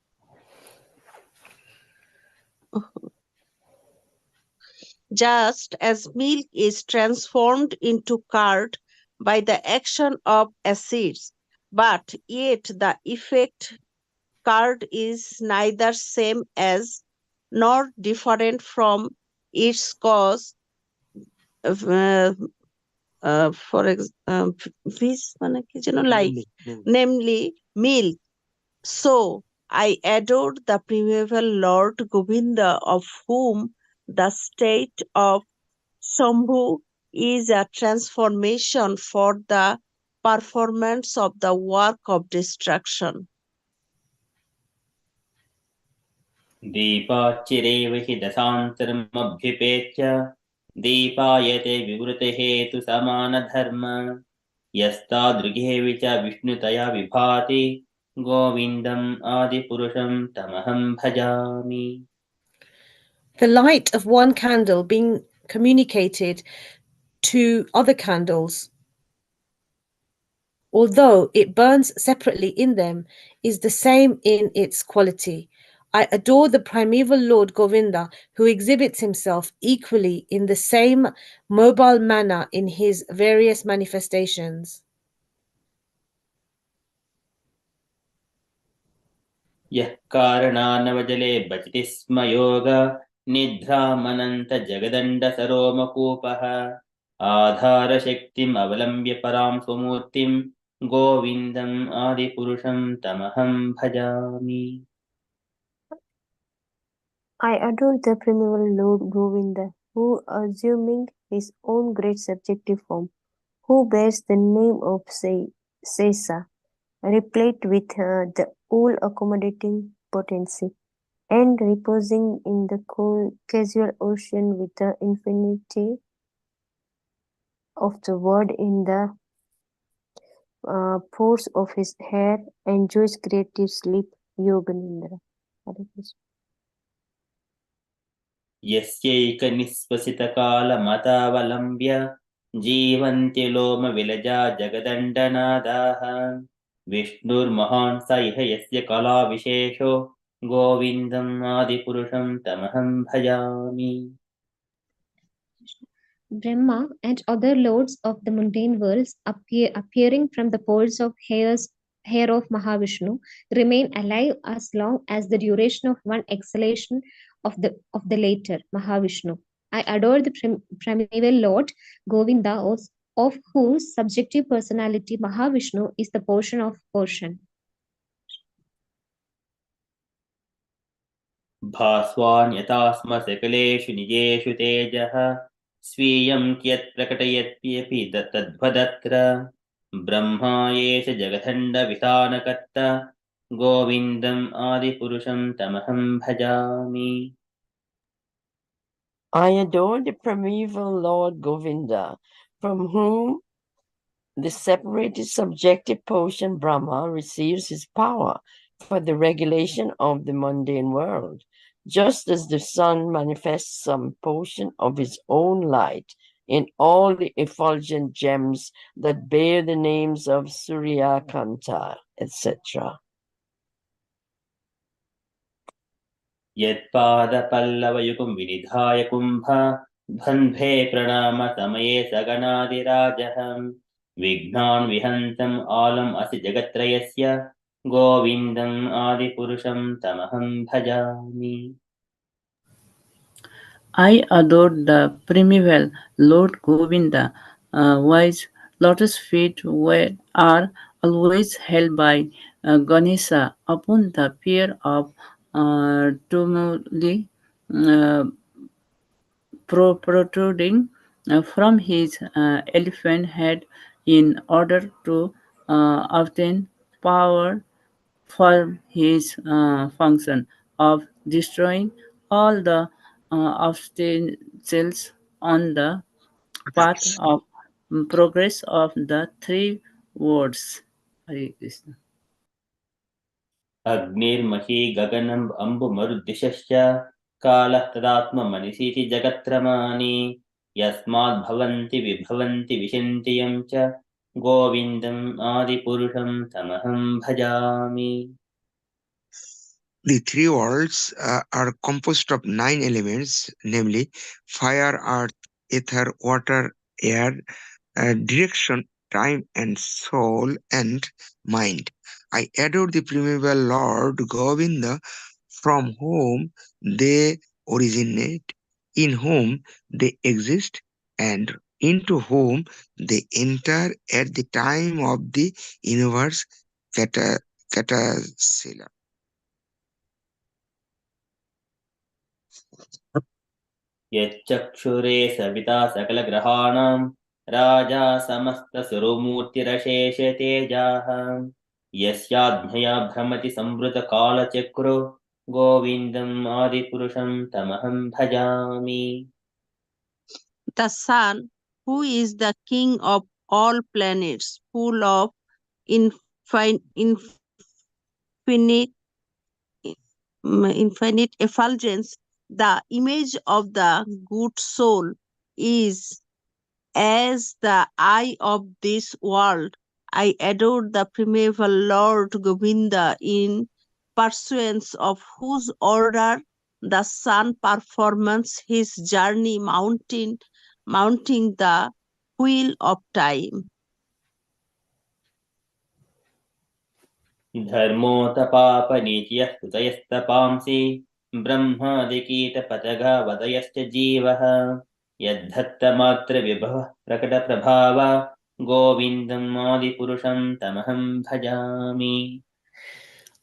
transformed into curd by the action of acids, but yet the effect curd is neither same as nor different from its cause. uh, fish মানে কি যেন like namely milk. So I adored the primeval Lord Govinda, of whom the state of Shambhu is a transformation for the performance of the work of destruction. दीपाच्चिरेव हि दशान्तरमभ्युपेत्य दीपायते विवृतहेतुसमानधर्म यस्तादृगेऽपि च विष्णुतया विभाति गोविन्दम् आदिपुरुषं तमहं भजामि. The light of one candle being communicated to other candles, although it burns separately in them, is the same in its quality. I adore the primeval Lord Govinda, who exhibits himself equally in the same mobile manner in his various manifestations. यः कारणानवजले भजति स्म योग निद्रामनन्तजगदण्डसरोमकूपः आधारशक्तिम् अवलम्ब्य परां स्वमूर्तिं गोविन्दम् आदिपुरुषं तमहं भजामि. I adore the primeval Lord Govinda, who, assuming his own great subjective form, who bears the name of Sesa, replete with the all-accommodating potency, and reposing in the casual ocean with the infinity of the word in the pores of his hair, enjoys creative sleep, Yoganindra. Hare Krishna. यस्यैकनिःश्वसितकालमतावलम्ब्य जीवन्ति लोमविलजा जगदण्डनादाः विष्णुर्महान् स इह यस्य कलाविशेषो गोविन्दम् आदिपुरुषं तमहं भजामि. Brahma and other lords of the mundane worlds, appearing from the pores of hair of Mahavishnu, remain alive as long as the duration of one exhalation of the later Mahavishnu. I adore the primeval Lord Govinda, of whose subjective personality Mahavishnu is the portion of portion. भास्वान् यथा स्म सकलेषु निजेषु तेजः स्वीयं कियत् प्रकटयत्यपि तद्वदत्र ब्रह्मा एष जगदण्डविधानकर्ता गोविन्दम् आदिपुरुषं तमहं भजामि. I adore the primeval Lord Govinda, from whom the separated subjective portion Brahma receives his power for the regulation of the mundane world, just as the sun manifests some portion of his own light in all the effulgent gems that bear the names of Surya, Kanta, etc. यत्पादपल्लवयुगं विनिधाय Kumbha बन्धे प्रणाम समये सगणादिराजः विघ्नान् विहन्तम् आलम् असि जगत्त्रयस्य गोविन्दम् आदिपुरुषं तमहं भजामि. I adore the primeval Lord Govinda. Whose lotus feet are always held by Ganesha upon the pair of tumuli uh, protruding from his elephant head in order to obtain power for his function of destroying all the obstacles on the path of progress of the three words. Hare Krishna. अग्निर्मही गगनम् अम्बुमरुद्दिशश्च कालः तदात्ममनिशीति जगत्त्रमानि यस्माद्भवन्ति विभवन्ति विशन्ति यं च गोविन्दम् आदिपुरुषं तमहं भजामि. The three worlds are composed of 9 elements, namely fire, earth, ether, water, air, direction, time, and soul and mind. I adore the primeval Lord Govinda, from whom they originate, in whom they exist, and into whom they enter at the time of the universe Catasila. यच्चक्षुरे Savita सकलग्रहाणां Raja समस्तस्वरूपमूर्तिरशेषतेजाः यस्याज्ञया भ्रमति संवृतकालचक्रो गोविन्दम् आदिपुरुषं तमहं भजामि. The sun, who is the king of all planets, full of infinite infinite effulgence, the image of the good soul, is as the eye of this world. I adore the primeval Lord Govinda, in pursuance of whose order the sun performs his journey mounting the wheel of time. धर्मोतपापनीच्यः स्तुतयस्तपांसि ब्रह्मादिकीटपतगावदयश्च जीवः यद्धत्तमात्रविभवः प्रकटप्रभाव गोविन्दम् आदिपुरुषं तमहं भजामि.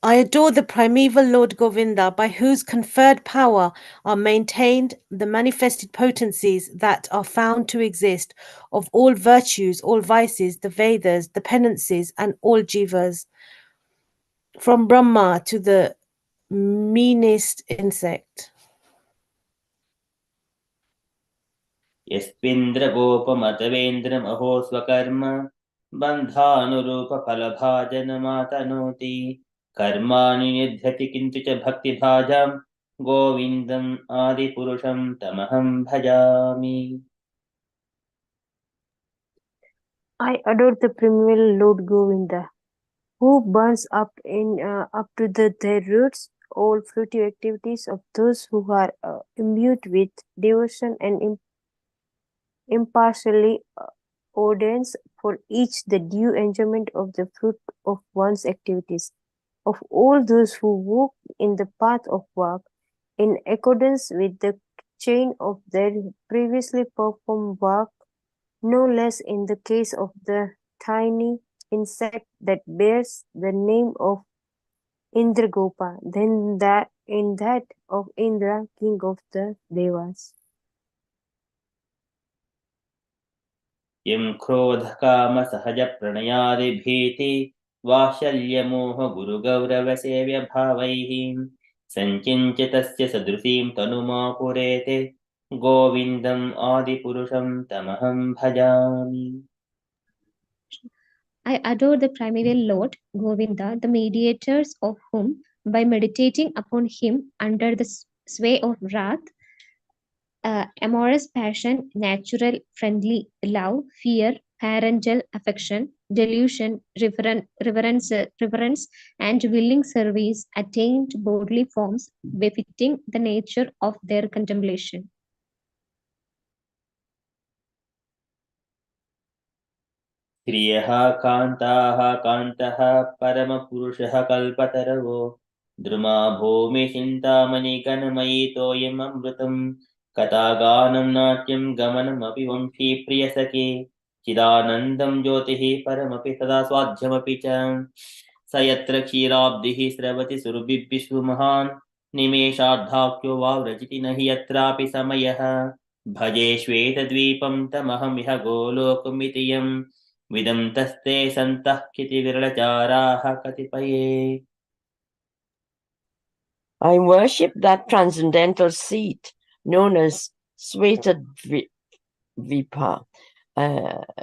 I adore the primeval Lord Govinda, by whose conferred power are maintained the manifested potencies that are found to exist, of all virtues, all vices, the Vedas, the penances, and all jivas, from Brahma to the meanest insect. यस्विन्द्रगोपमतवेन्द्रमहो स्वकर्म बन्धानुरूपफलभाजनमातनोति कर्माणि निध्यति किन्तु च भक्तिभाजां गोविन्दम् आदिपुरुषं तमहं भजामि. I adore the primeval Lord Govinda, who burns up to their roots all fruitive activities of those who are imbued with devotion and impartially ordains for each the due enjoyment of the fruit of one's activities. Of all those who walk in the path of work in accordance with the chain of their previously performed work, no less in the case of the tiny insect that bears the name of Indragopa than that in that of Indra, king of the Devas. यं क्रोधकामसहजप्रणयादिभीति वात्सल्यमोहगुरुगौरवसेव्यभावैः सञ्चिन्त्य तस्य सदृशीं तनुमापुरेते गोविन्दम् आदिपुरुषं तमहं भजामि. I adore the primeval Lord, Govinda, the mediators of whom, by meditating upon him under the sway of wrath, amorous passion, natural, friendly love, fear, parental affection, delusion, reverence, and willing service attained bodily forms befitting the nature of their contemplation. श्रियः कान्ताः कान्तः परमपुरुषः कल्पतरवो द्रुमा भूमि चिन्तामणिगणमयि तोयममृतम् कथागानं नाट्यं गमनमपि वंशी प्रियसखे चिदानन्दं ज्योतिः परमपि सदा स्वाध्यमपि च स यत्र क्षीराब्धिः स्रवति सुरभिर्विश्व महान् निमेषार्धाख्यो वा व्रजति न हि यत्रापि समयः भजे श्वेतद्वीपं तमहमिह गोलोकमिति यम् विदं तस्ते सन्तः कितिविरलचाराः कतिपये. I worship that transcendental seat known as Svetadvipa,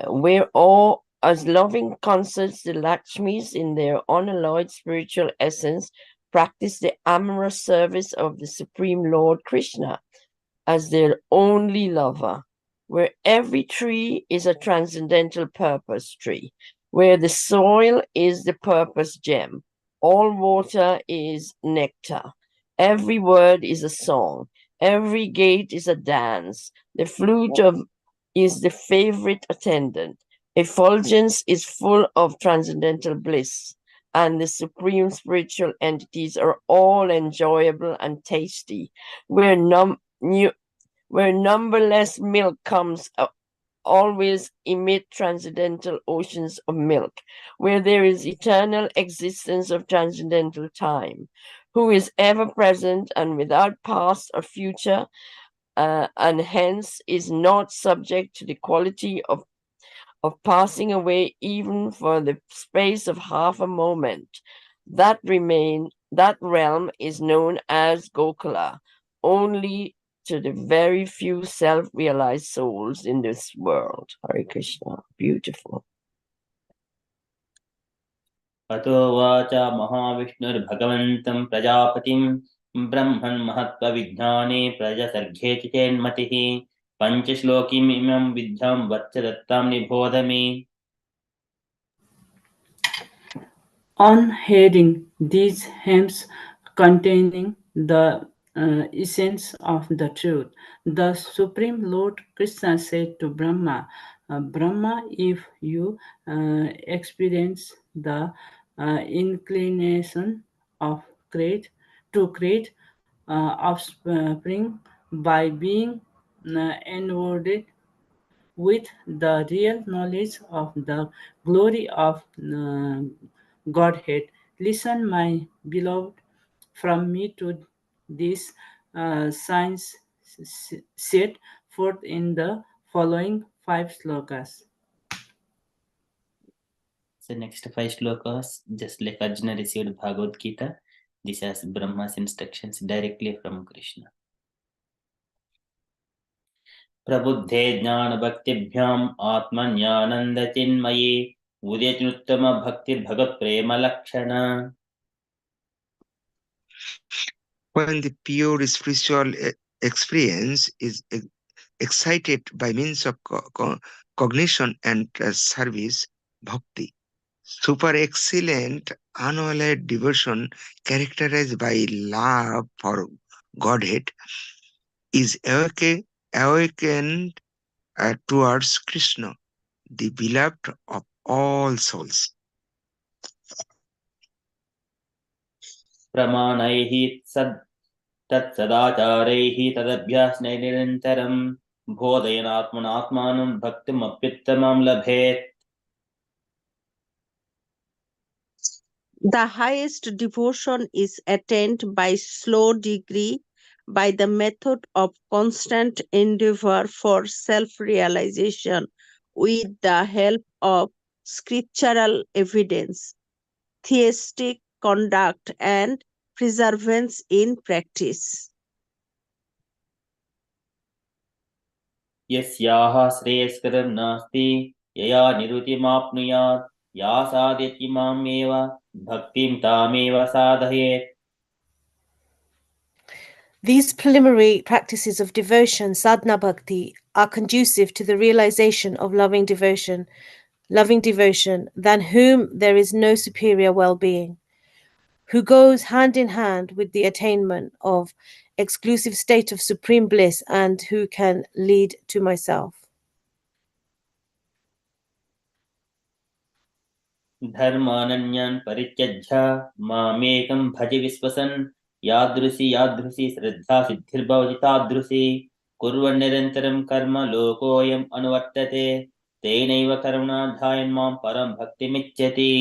where all as loving consorts the Lakshmis in their unalloyed spiritual essence practice the amorous service of the Supreme Lord Krishna as their only lover, where every tree is a transcendental purpose tree, where the soil is the purpose gem, all water is nectar, every word is a song, every gate is a dance, the flute is the favorite attendant, effulgence is full of transcendental bliss, and the supreme spiritual entities are all enjoyable and tasty, where numberless milk comes always emit transcendental oceans of milk, where there is eternal existence of transcendental time, who is ever present and without past or future, and hence is not subject to the quality of passing away even for the space of half a moment. That realm is known as Gokula, only to the very few self-realized souls in this world. Hare Krishna. Beautiful. अतो watch महाविष्णुर्भगवन्तं प्रजापतिं ब्रह्मन् महत्त्वविज्ञाने प्रजसर्गे च चेन्मतिः पञ्चश्लोकीमिमं विद्यां वत्स दत्तां निबोध मे. On hearing these hymns containing the essence of the truth, the Supreme Lord Krishna said to Brahma, Brahma, if you experience the inclination of create offspring by being enwarded with the real knowledge of the glory of Godhead. Listen, my beloved, from me to this signs set forth in the following 5 slokas. So next 5 shlokas, just like Arjuna received Bhagavad Gita, this has Brahma's instructions directly from Krishna. प्रबुद्धे ज्ञानभक्तिभ्याम् आत्मज्ञानन्दचिन्मये उदितुत्तमभक्तिर्भगवत्प्रेमलक्षण. When the pure spiritual experience is excited by means of cognition and service, bhakti, super excellent unalloyed devotion characterized by love for Godhead, is awakened towards Krishna, the beloved of all souls. प्रमाणैः तत्सदाचारैः तदभ्यासनिरन्तरं बोधयनात्मनात्मानं भक्तिमप्युत्तमं लभेत्. The highest devotion is attained by slow degree, by the method of constant endeavor for self-realization with the help of scriptural evidence, theistic conduct, and perseverance in practice. यस्याः श्रेयस्करं नास्ति यया निरुतिमाप्नुयात् या साधयति मामेव भक्तिं तामेव साधयेत्. These preliminary practices of devotion, sadhana bhakti, are conducive to the realization of loving devotion, than whom there is no superior well-being, who goes hand in hand with the attainment of exclusive state of supreme bliss, and who can lead to myself. धर्मानन्यान् परित्यज्य मामेकं भज विश्वसन् यादृशी श्रद्धा सिद्धिर्भवति तादृशी कुर्वन् निरन्तरं कर्म लोकोऽयम् अनुवर्तते तेनैव कर्मणा ध्यायन् मां परं भक्तिमिच्छति.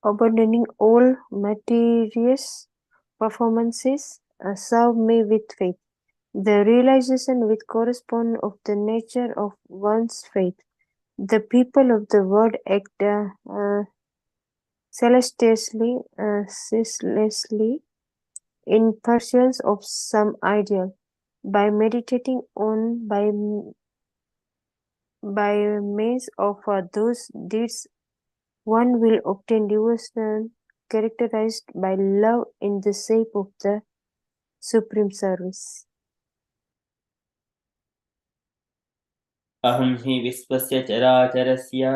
Abandoning all materious performances, serve me with faith. The realization with correspond of the nature of one's faith. The people of the world act ceaselessly in pursuit of some ideal. By meditating on by means of those deeds, one will obtain devotion characterized by love in the shape of the supreme service. अहं हि विश्वस्य चराचरस्य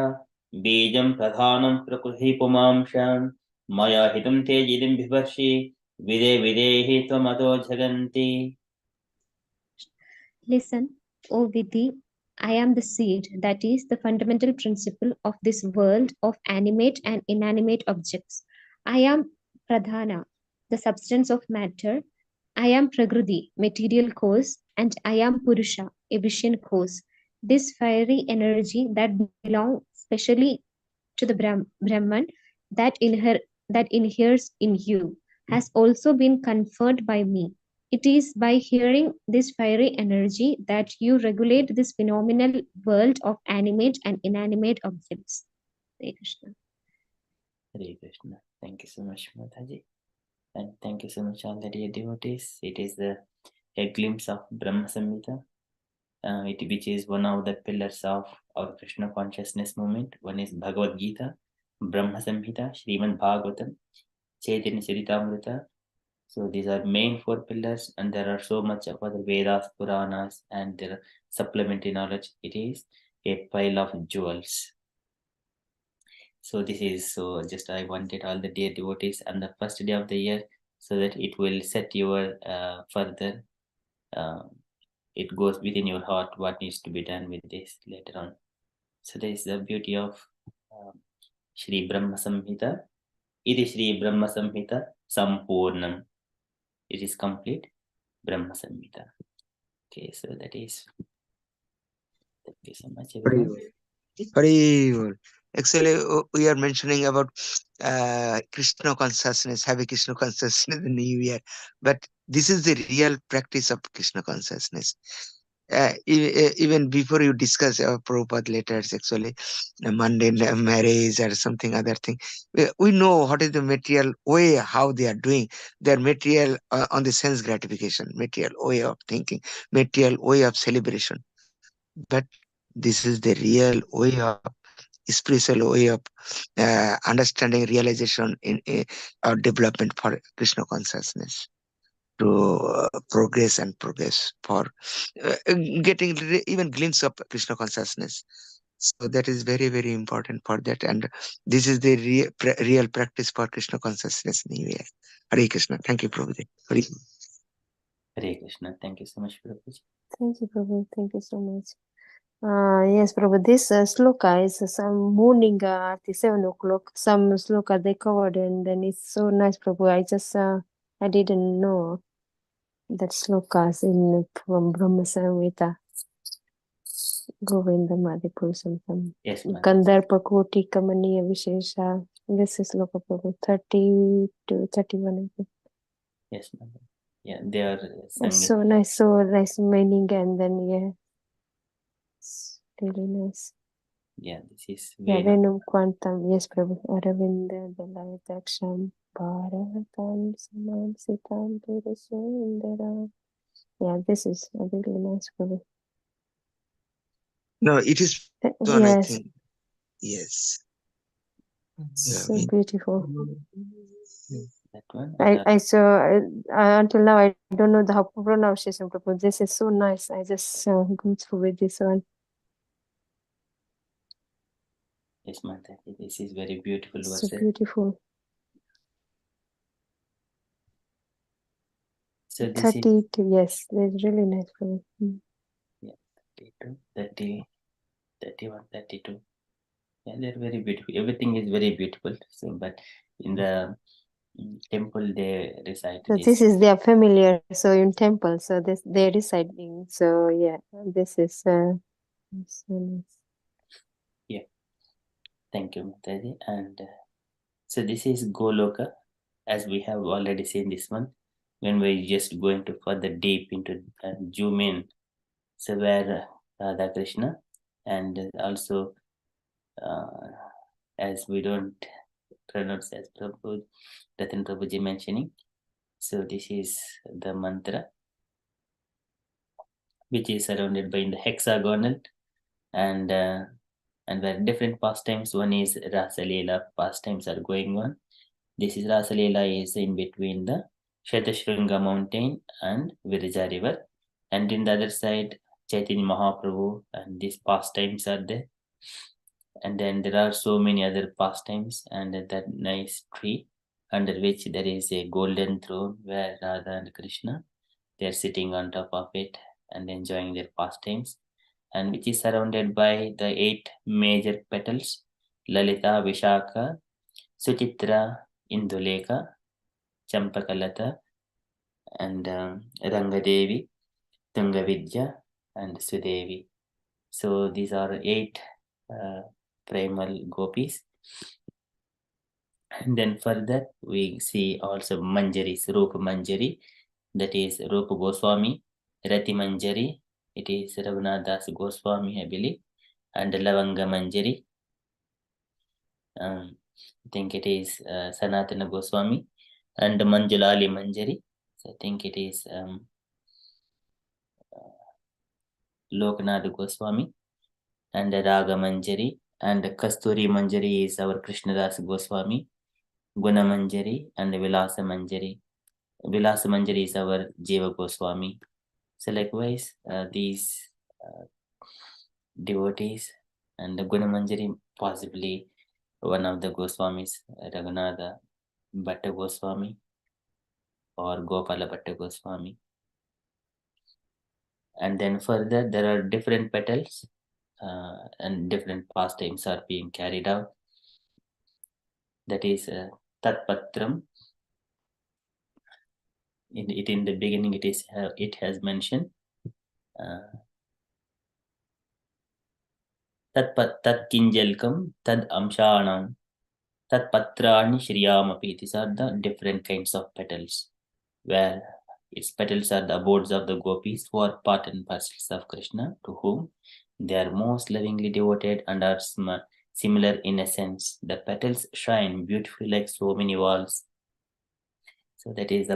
बीजं प्रधानं प्रकृतिः पुमांशान् मया हितं तेजिदिं बिभर्षि विदेहि त्वमतो जगन्ति. Listen, O Vidhi, I am the seed, that is, the fundamental principle of this world of animate and inanimate objects. I am Pradhana, the substance of matter. I am Prakriti, material cause, and I am Purusha, a vision cause. This fiery energy that belongs specially to the Brahman that inheres in you has also been conferred by me. It is by hearing this fiery energy that you regulate this phenomenal world of animate and inanimate objects. Hare Krishna. Hare Krishna. Thank you so much, Mataji. And thank you so much, all the dear devotees. It is a glimpse of BramhaSamhita, which is one of the pillars of our Krishna consciousness movement. One is Bhagavad Gita, BramhaSamhita, Srimad Bhagavatam, Chaitanya Charitamrita. So these are main four pillars, and there are so much of other Vedas, Puranas, and their supplementary knowledge. It is a pile of jewels. So this is just I wanted all the dear devotees on the first day of the year, so that it will set your further. It goes within your heart what needs to be done with this later on. So there is the beauty of Sri BramhaSamhita. Iti Sri BramhaSamhita Sampurnam. It is complete BramhaSamhita. Okay, so that is. Thank you so much, everyone. Hari. Actually, we are mentioning about Krishna consciousness, having Krishna consciousness in the New Year, but this is the real practice of Krishna consciousness. Even before you discuss Prabhupada letters, actually, mundane marriage or something other thing, we know what is the material way, how they are doing their material on the sense gratification, material way of thinking, material way of celebration. But this is the real way of spiritual way of understanding realization in our development for Krishna consciousness to progress for getting even glimpse of Krishna consciousness. So that is very, very important for that. And this is the real practice for Krishna consciousness New Year. Hare Krishna. Thank you, Prabhuji. Hare Krishna. Thank you so much, Prabhuji. Thank you, Prabhu. Thank you so much. Yes, Prabhu. This sloka is some morning at 7 o'clock. Some sloka they covered, and then it's so nice, Prabhu. I didn't know that slokas in from BramhaSamhita. Govinda Madhipurusam. Yes, ma'am. Kandarpa Koti Kamaniya Vishesha. This is sloka, Prabhu. 30 to 31, I think. Yes, ma'am. Yeah, they are It's so nice meaning, and then yeah. It's really nice. Yeah, this is Yeah, Venu. Venum Quantum, yes, Prabhu. Aravinda, Dalayadaksham, Bharavatam, Samam, Sitam, Purusundara. Yeah, this is a really nice, Prabhu. No, it is one, I Yes, think. Yes. So Yeah. beautiful. That one. I saw until now I don't know the how pronunciation, but this is so nice. I just go through with this one. Yes, Mata. This is very beautiful So verse. beautiful. So this is 32. Yes, that's really nice for me. yeah, 32, 30, 31, 32. Yeah, they're very beautiful. Everything is very beautiful. So, but in the temple, they recite So this. this is their familiar. So in temple, so this they're reciting. So yeah, this is so nice. Yeah, thank you, Mataji. And so this is Goloka, as we have already seen this one. When we're just going to further deep into zoom in, so where Radha Krishna, and also as we don't pronounce as Prabhu, Ratan Prabhuji mentioning. So this is the mantra which is surrounded by the hexagonal and where different pastimes. One is Rasa Leela pastimes are going on. This is Rasa Leela is in between the Shetashringa mountain and Virija river, and in the other side Chaitanya Mahaprabhu, and these pastimes are there. And then there are so many other pastimes, and that nice tree under which there is a golden throne where Radha and Krishna, they are sitting on top of it and enjoying their pastimes, and which is surrounded by the 8 major petals: Lalita, Vishaka, Suchitra, Induleka, Champakalata, and Rangadevi, Tungavidya, and Sudevi. So these are 8 primal gopis. And then further we see also Manjaris, Rupa Manjari, that is Rupa Goswami, Rati Manjari, it is Raghunath Das Goswami, I believe, and Lavanga Manjari, I think it is Sanatana Goswami, and Manjulali Manjari, so I think it is Lokanath Goswami, and Raga Manjari, and Kasturi Manjari is our Krishnadas Goswami, Guna Manjari, and Vilasa Manjari. Vilasa Manjari is our Jiva Goswami. So likewise, these devotees and the Guna Manjari, possibly one of the Goswamis, Raghunatha Bhatta Goswami or Gopala Bhatta Goswami. And then further, there are different petals and different pastimes are being carried out. That is Tat Patram. In the beginning, it has mentioned Tat Kinjalkam Tad Amshanam Tat Patrani Shriyamapi. These are the different kinds of petals, where its petals are the abodes of the gopis who are part and parcels of Krishna, to whom they are most lovingly devoted and are similar in essence. The petals shine beautifully like so many walls. So that is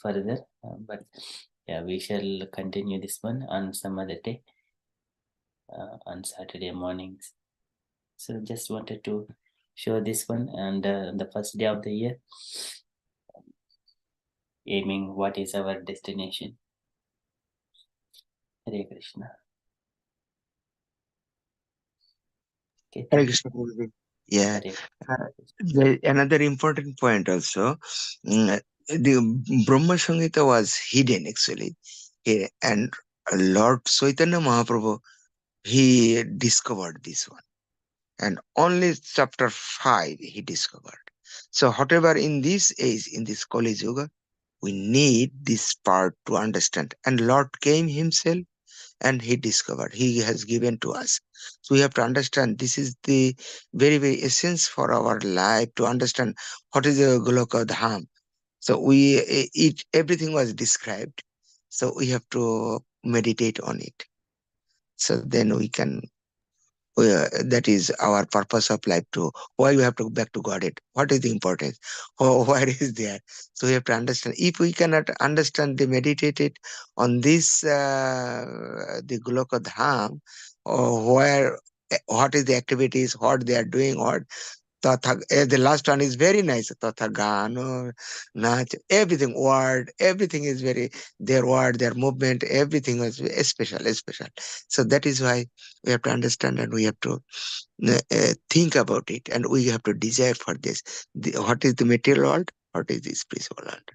further, but yeah, we shall continue this one on some other day, on Saturday mornings. So just wanted to show this one, and the first day of the year, aiming what is our destination. Hare Krishna. Okay, Hare thank you. Krishna Guruji. Yeah. Hare Another important point also, the Brahma Samhita was hidden actually, and Lord Chaitanya Mahaprabhu, he discovered this one, and only chapter 5 he discovered. So whatever in this age, in this Kali Yuga, we need this part to understand. And Lord came himself and he discovered, he has given to us. So we have to understand this is the very, very essence for our life, to understand what is the Goloka Dham. So everything was described. So we have to meditate on it. So then we can, that is our purpose of life, to why we have to go back to Godhead. What is the importance? Where is there? So we have to understand. If we cannot understand the meditated on this, the Goloka Dham, or where what is the activities, what they are doing, what the last one is very nice. Tatha gano, nach, everything word, everything is very, their word, their movement, everything was special, special. So that is why we have to understand and we have to think about it, and we have to desire for this. What is the material world? What is the spiritual world?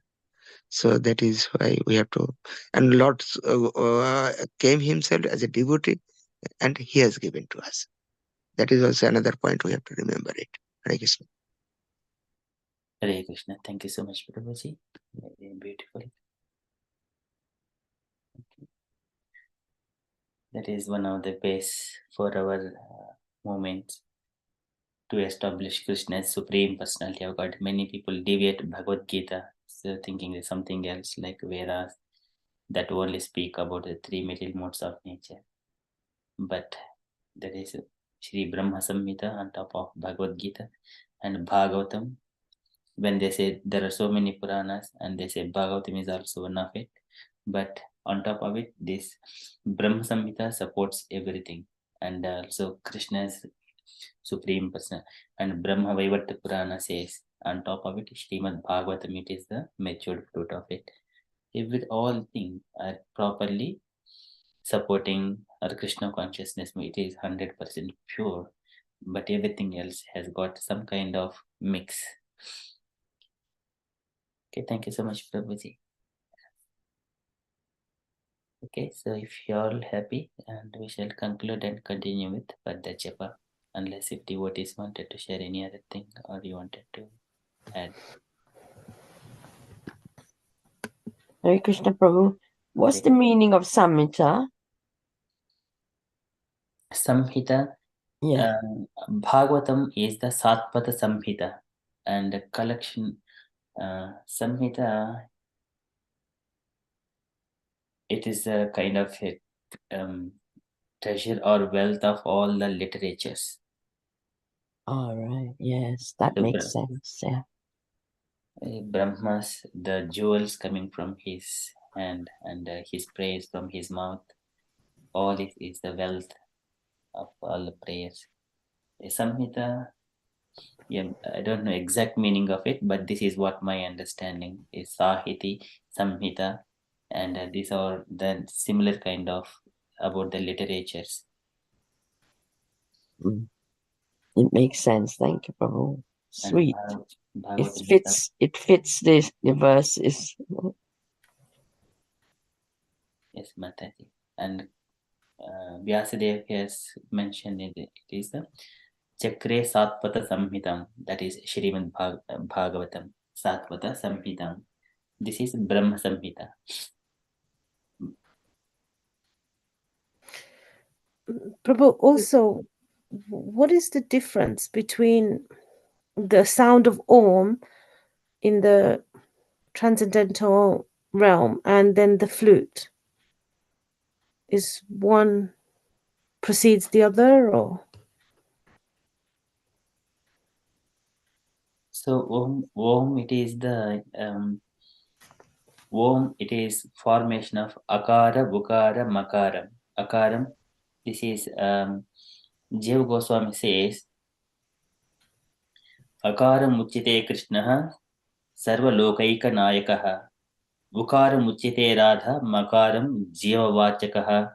So that is why we have to. And Lord came himself as a devotee, and he has given to us. That is also another point we have to remember it. Hare Krishna. Hare Krishna. Thank you so much, Prabhuji. Very beautiful. That is one of the base for our movements to establish Krishna as Supreme Personality of God. Many people deviate Bhagavad Gita, so thinking there's something else like Vedas that only speak about the three material modes of nature. But there is Sri BramhaSamhitha on top of Bhagavad Gita and Bhagavatam. When they say there are so many Puranas and they say Bhagavatam is also one of it, but on top of it, this BramhaSamhita supports everything, and also Krishna's Supreme Person, and Brahma Vaivarta Purana says on top of it, Srimad Bhagavatam, it is the matured fruit of it. If all things are properly supporting our Krishna consciousness, it is 100% pure, but everything else has got some kind of mix. Okay, thank you so much, Prabhuji. Okay, so if you're all happy, and we shall conclude and continue with Padda Japa, unless if devotees wanted to share any other thing or you wanted to add. Hare Krishna Prabhu. What's the meaning of Samhita? Samhita, Yeah. Bhagavatam is the Satpata Samhita, and the collection Samhita, it is a kind of a treasure or wealth of all the literatures. All right. Yes, that makes sense. Yeah. Brahma's, the jewels coming from his hand and his praise from his mouth, all it is the wealth of all the prayers. Samhita, yeah, I don't know exact meaning of it, but this is what my understanding is. Sahiti, Samhita, and these are the similar kind of about the literatures. It makes sense. Thank you, Prabhu. Sweet. It fits the verses. Yes, Mataji. And Vyasadeva has mentioned it is the Chakre Satpata Samhitam, that is Srimad Bhagavatam, Satpata Samhitam. This is Brahma Samhita. Prabhu, also, what is the difference between the sound of Om in the transcendental realm and then the flute? Is one precedes the other, or? So Om it is the Om, it is formation of Akara, Bukara, Makaram. Akaram, this is Jiva Goswami says, Akaram Uchite Krishna Sarvalokaika Nayakaha. Ukaram Uchite Radha Makaram Jivavachakaha.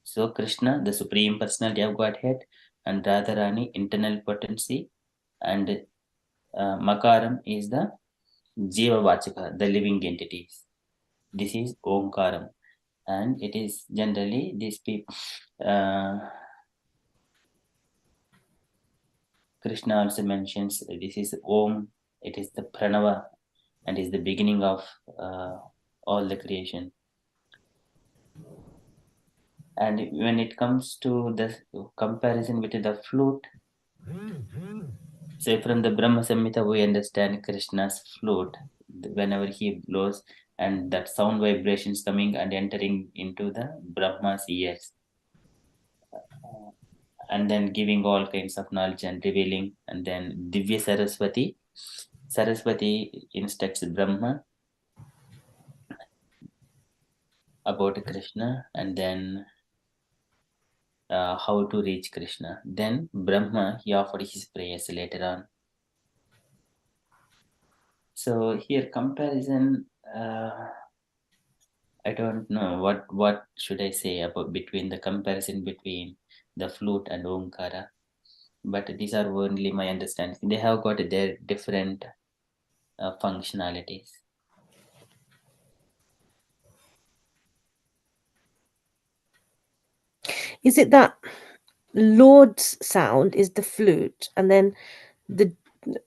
So Krishna, the Supreme Personality of Godhead, and Radharani, internal potency, and Makaram is the Jivavachaka, the living entities. This is Omkaram. And it is generally these people, Krishna also mentions this is Om, it is the Pranava, and is the beginning of all the creation. And when it comes to the comparison with the flute, so from the Brahma Samhita we understand Krishna's flute whenever he blows and that sound vibrations coming and entering into the Brahma's ears. And then giving all kinds of knowledge and revealing, and then Divya Saraswati instructs Brahma about Krishna, and then how to reach Krishna. Then Brahma, he offered his prayers later on. So here comparison, I don't know what should I say about between the comparison between the flute and Omkara, but these are only my understanding. They have got their different functionalities. Is it that Lord's sound is the flute, and then the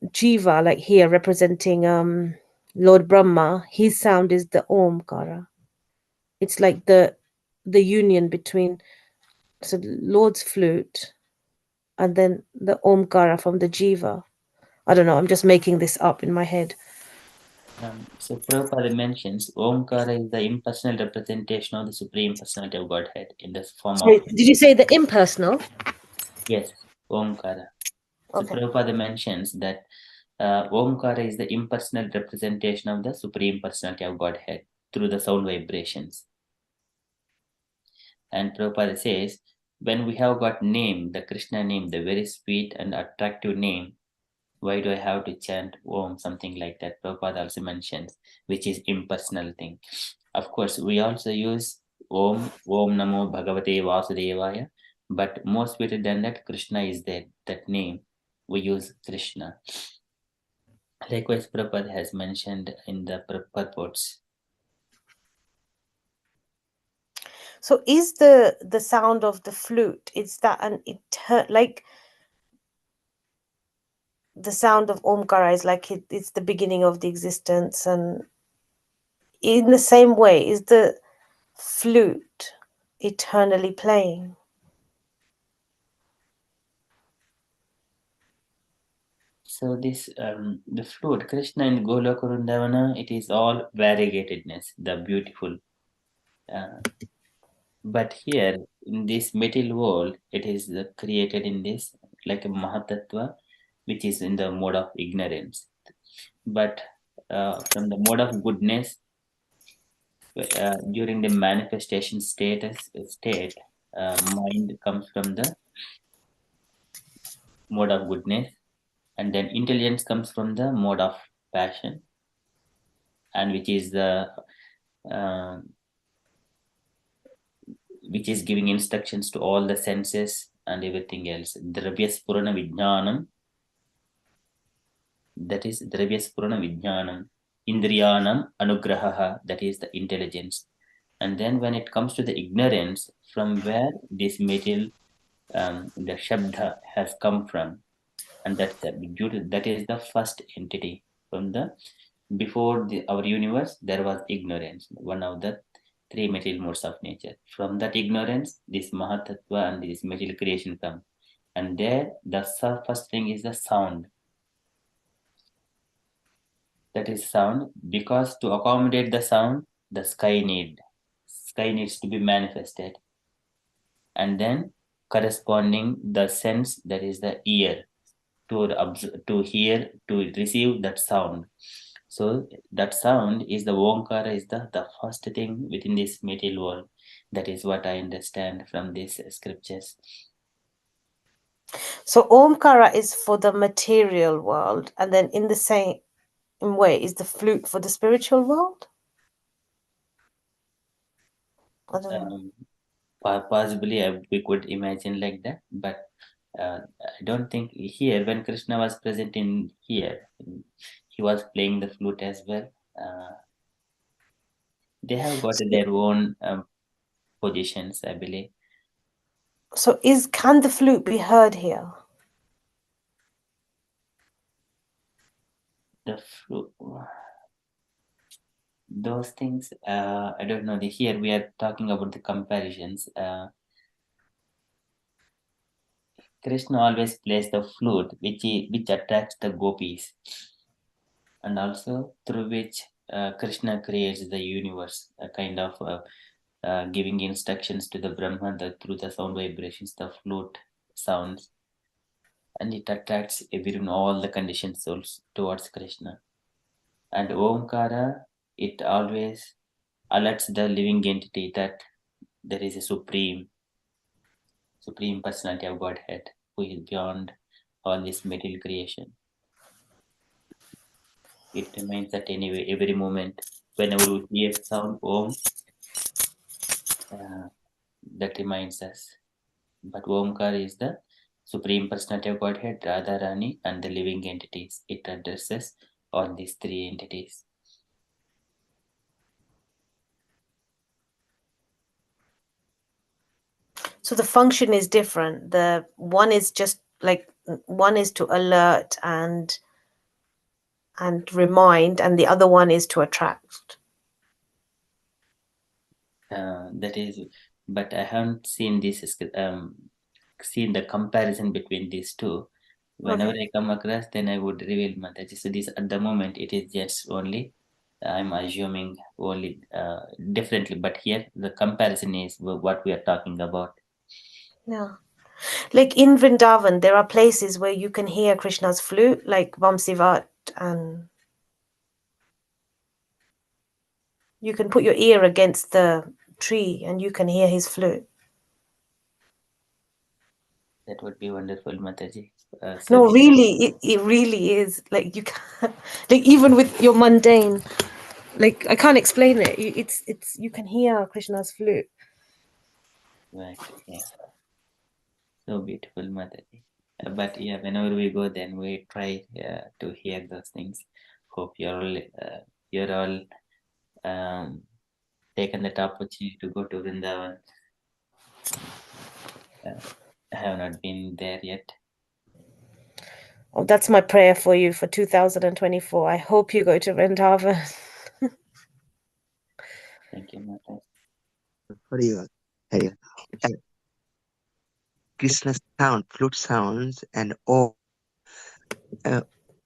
Jiva, like here representing Lord Brahma, his sound is the Omkara. It's like the union between so Lord's flute and then the Omkara from the Jiva. I don't know, I'm just making this up in my head. So Prabhupada mentions Omkara is the impersonal representation of the Supreme Personality of Godhead in the form Sorry, of... did you say the impersonal? Yes, Omkara. So Okay. Prabhupada mentions that Omkara is the impersonal representation of the Supreme Personality of Godhead through the sound vibrations. And Prabhupada says, when we have got name, the Krishna name, the very sweet and attractive name, why do I have to chant Om, something like that? Prabhupada also mentions, which is impersonal thing. Of course, we also use Om Namo Bhagavate Vasudevaya, but more sweeter than that, Krishna is there, that name. We use Krishna. Likewise, Prabhupada has mentioned in the purports. So is the sound of the flute, is that an like the sound of Omkara is like it's the beginning of the existence, and in the same way is the flute eternally playing? So this the flute, Krishna in Goloka Vrindavana, it is all variegatedness, the beautiful. But here in this material world, it is created in this like a Mahatattva, which is in the mode of ignorance. But from the mode of goodness, during the manifestation state, mind comes from the mode of goodness, and then intelligence comes from the mode of passion, and uh, which is giving instructions to all the senses and everything else. Dravya Spurana Vijnanam, that is Dravya Spurana Vijnanam. Indriyanam Anugrahaha, that is the intelligence. And then when it comes to the ignorance, from where this material, the Shabda has come from, and that is the first entity from the before our universe. There was ignorance, one of the three material modes of nature. From that ignorance, this Mahatattva and this material creation come, and there the first thing is the sound. That is sound, because to accommodate the sound, the sky needs to be manifested, and then corresponding the sense, that is the ear, to observe, to hear, to receive that sound. So that sound is the Omkara, is the first thing within this material world. That is what I understand from these scriptures. So Omkara is for the material world, and then in the same way is the flute for the spiritual world? I don't know. Possibly we could imagine like that, but I don't think here when Krishna was present in here, he was playing the flute as well. They have got their own positions, I believe. So can the flute be heard here? The flute, those things, I don't know. Here we are talking about the comparisons. Krishna always plays the flute, which attracts the gopis, and also through which Krishna creates the universe, a kind of giving instructions to the Brahman through the sound vibrations, the flute sounds, and it attracts everyone, all the conditioned souls towards Krishna. And Omkara, it always alerts the living entity that there is a supreme. Supreme Personality of Godhead, who is beyond all this material creation. It remains at every moment. Whenever we hear sound Om, that reminds us. But Omkar is the Supreme Personality of Godhead, Radharani, and the living entities. It addresses all these three entities. So the function is different. The one is just like one is to alert and remind, and the other one is to attract. That is, but I haven't seen this. Seen the comparison between these two. Whenever I come across, then I would reveal Mataji. So this at the moment it is just only. I'm assuming only differently, but here the comparison is what we are talking about. Yeah. Like in Vrindavan, there are places where you can hear Krishna's flute, like Vamsivat, and you can put your ear against the tree and you can hear his flute. That would be wonderful, Mataji. No, really, it really is. Like you can't, like even with your mundane, like I can't explain it. It's you can hear Krishna's flute. Right. Yeah. So beautiful, Mataji. But yeah, whenever we go, then we try to hear those things. Hope you're all taken that opportunity to go to Vrindavan. I have not been there yet. Oh, that's my prayer for you for 2024. I hope you go to Vrindavan. Thank you, Mataji. Very well. Very well. And Krishna's sound, flute sounds, and Om,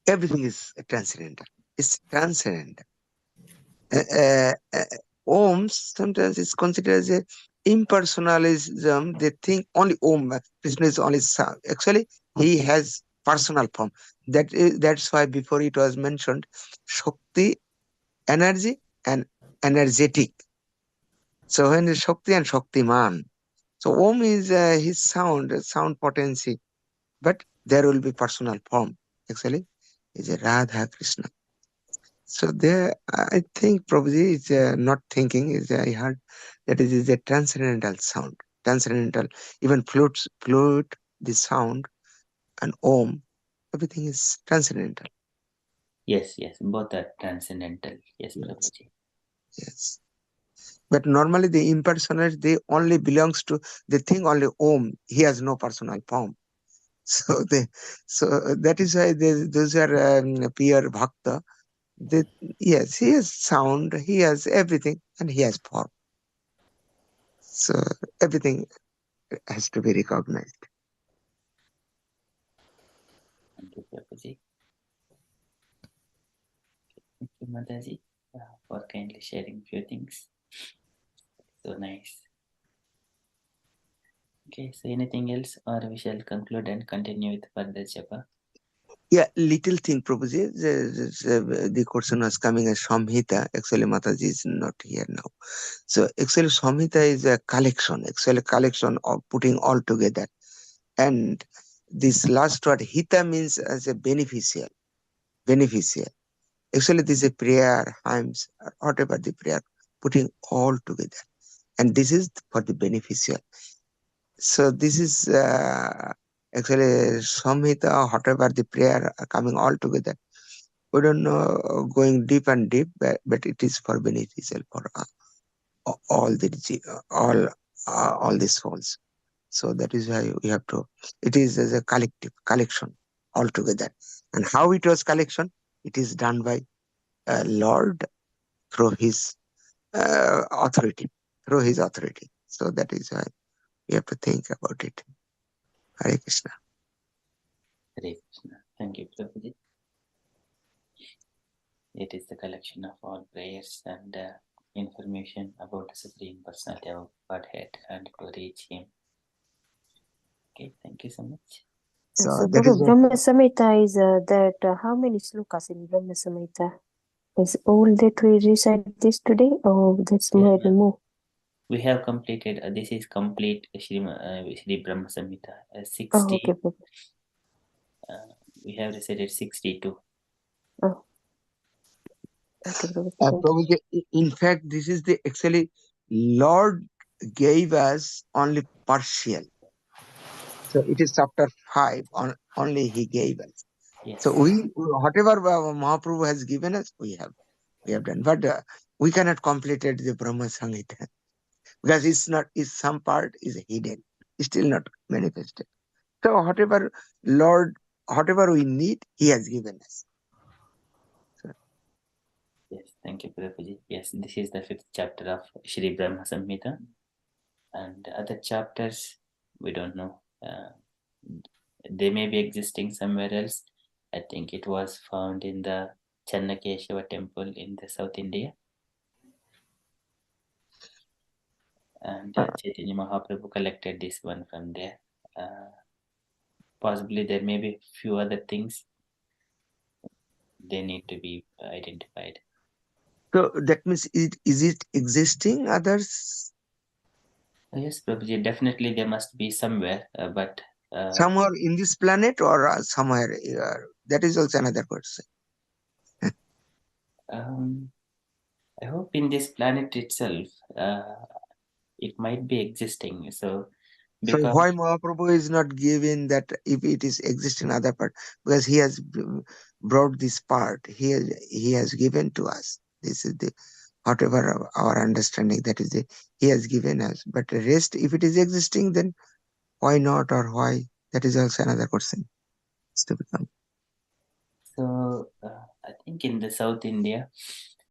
everything is transcendental. It's transcendental. Om sometimes is considered as a impersonalism. They think only Om, Krishna is only sound. Actually, he has personal form. That's why before it was mentioned, Shakti, energy, and energetic. So when the Shakti and Shaktiman. So Om is his sound potency, but there will be personal form. Actually, is a Radha Krishna. So there, I think Prabhuji is not thinking. Is I heard that it is a transcendental sound, transcendental. Even flute, the sound, and Om, everything is transcendental. Yes, both are transcendental. Yes, Yes. Prabhuji. Yes. But normally the impersonal, they only belongs to, they think only Om. He has no personal form. So that is why those are pure bhakta. Yes, he has sound, he has everything, and he has form. So everything has to be recognized. Thank you, Prabhuji. Thank you, Mataji, for kindly sharing few things. So nice. Okay, so anything else, or we shall conclude and continue with further japa? Yeah, little thing, Prabhuji. The question was coming as Samhita. Actually, Mataji is not here now. So actually, Samhita is a collection. Actually, collection of putting all together. And this last word, Hita, means as a beneficial. Beneficial. Actually, this is a prayer, hymns, or whatever the prayer, putting all together. And this is for the beneficial. So this is actually Samhita, whatever the prayer are coming all together. We don't know going deep and deep, but it is for beneficial for all these souls. So that is why we have to. It is as a collective collection altogether. And how it was collection? It is done by Lord through His authority, through His authority. So that is why we have to think about it. Hare Krishna. Hare Krishna. Thank you, Prabhuji. It is the collection of all prayers and information about the Supreme Personality of Godhead and to reach Him. Okay, thank you so much. So So that is Prabhu, BrahmaSamhita is that how many slokas in BrahmaSamhita? Is all that we recite this today, or that's Yes, more? We have completed, this is complete Sri BramhaSamhita. 60, Oh, okay, Prabhu. we have recited 62. Oh. Okay, Prabhu. Thank you. Prabhuji, in fact, this is the actually Lord gave us only partial. So it is chapter 5, only he gave us. Yes. So whatever Mahaprabhu has given us, we have done. But we cannot complete it, the Brahma Samhita, because some part is hidden, still not manifested. So whatever we need, he has given us. Yes, thank you, Prabhuji. Yes, this is the 5th chapter of Sri BramhaSamhita. And other chapters, we don't know. They may be existing somewhere else. I think it was found in the Channakeshava temple in the South India. And Chaitanya Mahaprabhu collected this one from there. Possibly there may be few other things. They need to be identified. So that means, is it existing others? Yes, Prabhuji, definitely there must be somewhere, but Somewhere in this planet or somewhere that is also another question. I hope in this planet itself, it might be existing. So because why Mahaprabhu is not given that if it is exist in other part? Because he has brought this part. He has given to us. This is the whatever our understanding, that is he has given us. But the rest, if it is existing, then why not, or why? That is also another question. so I think in the South India,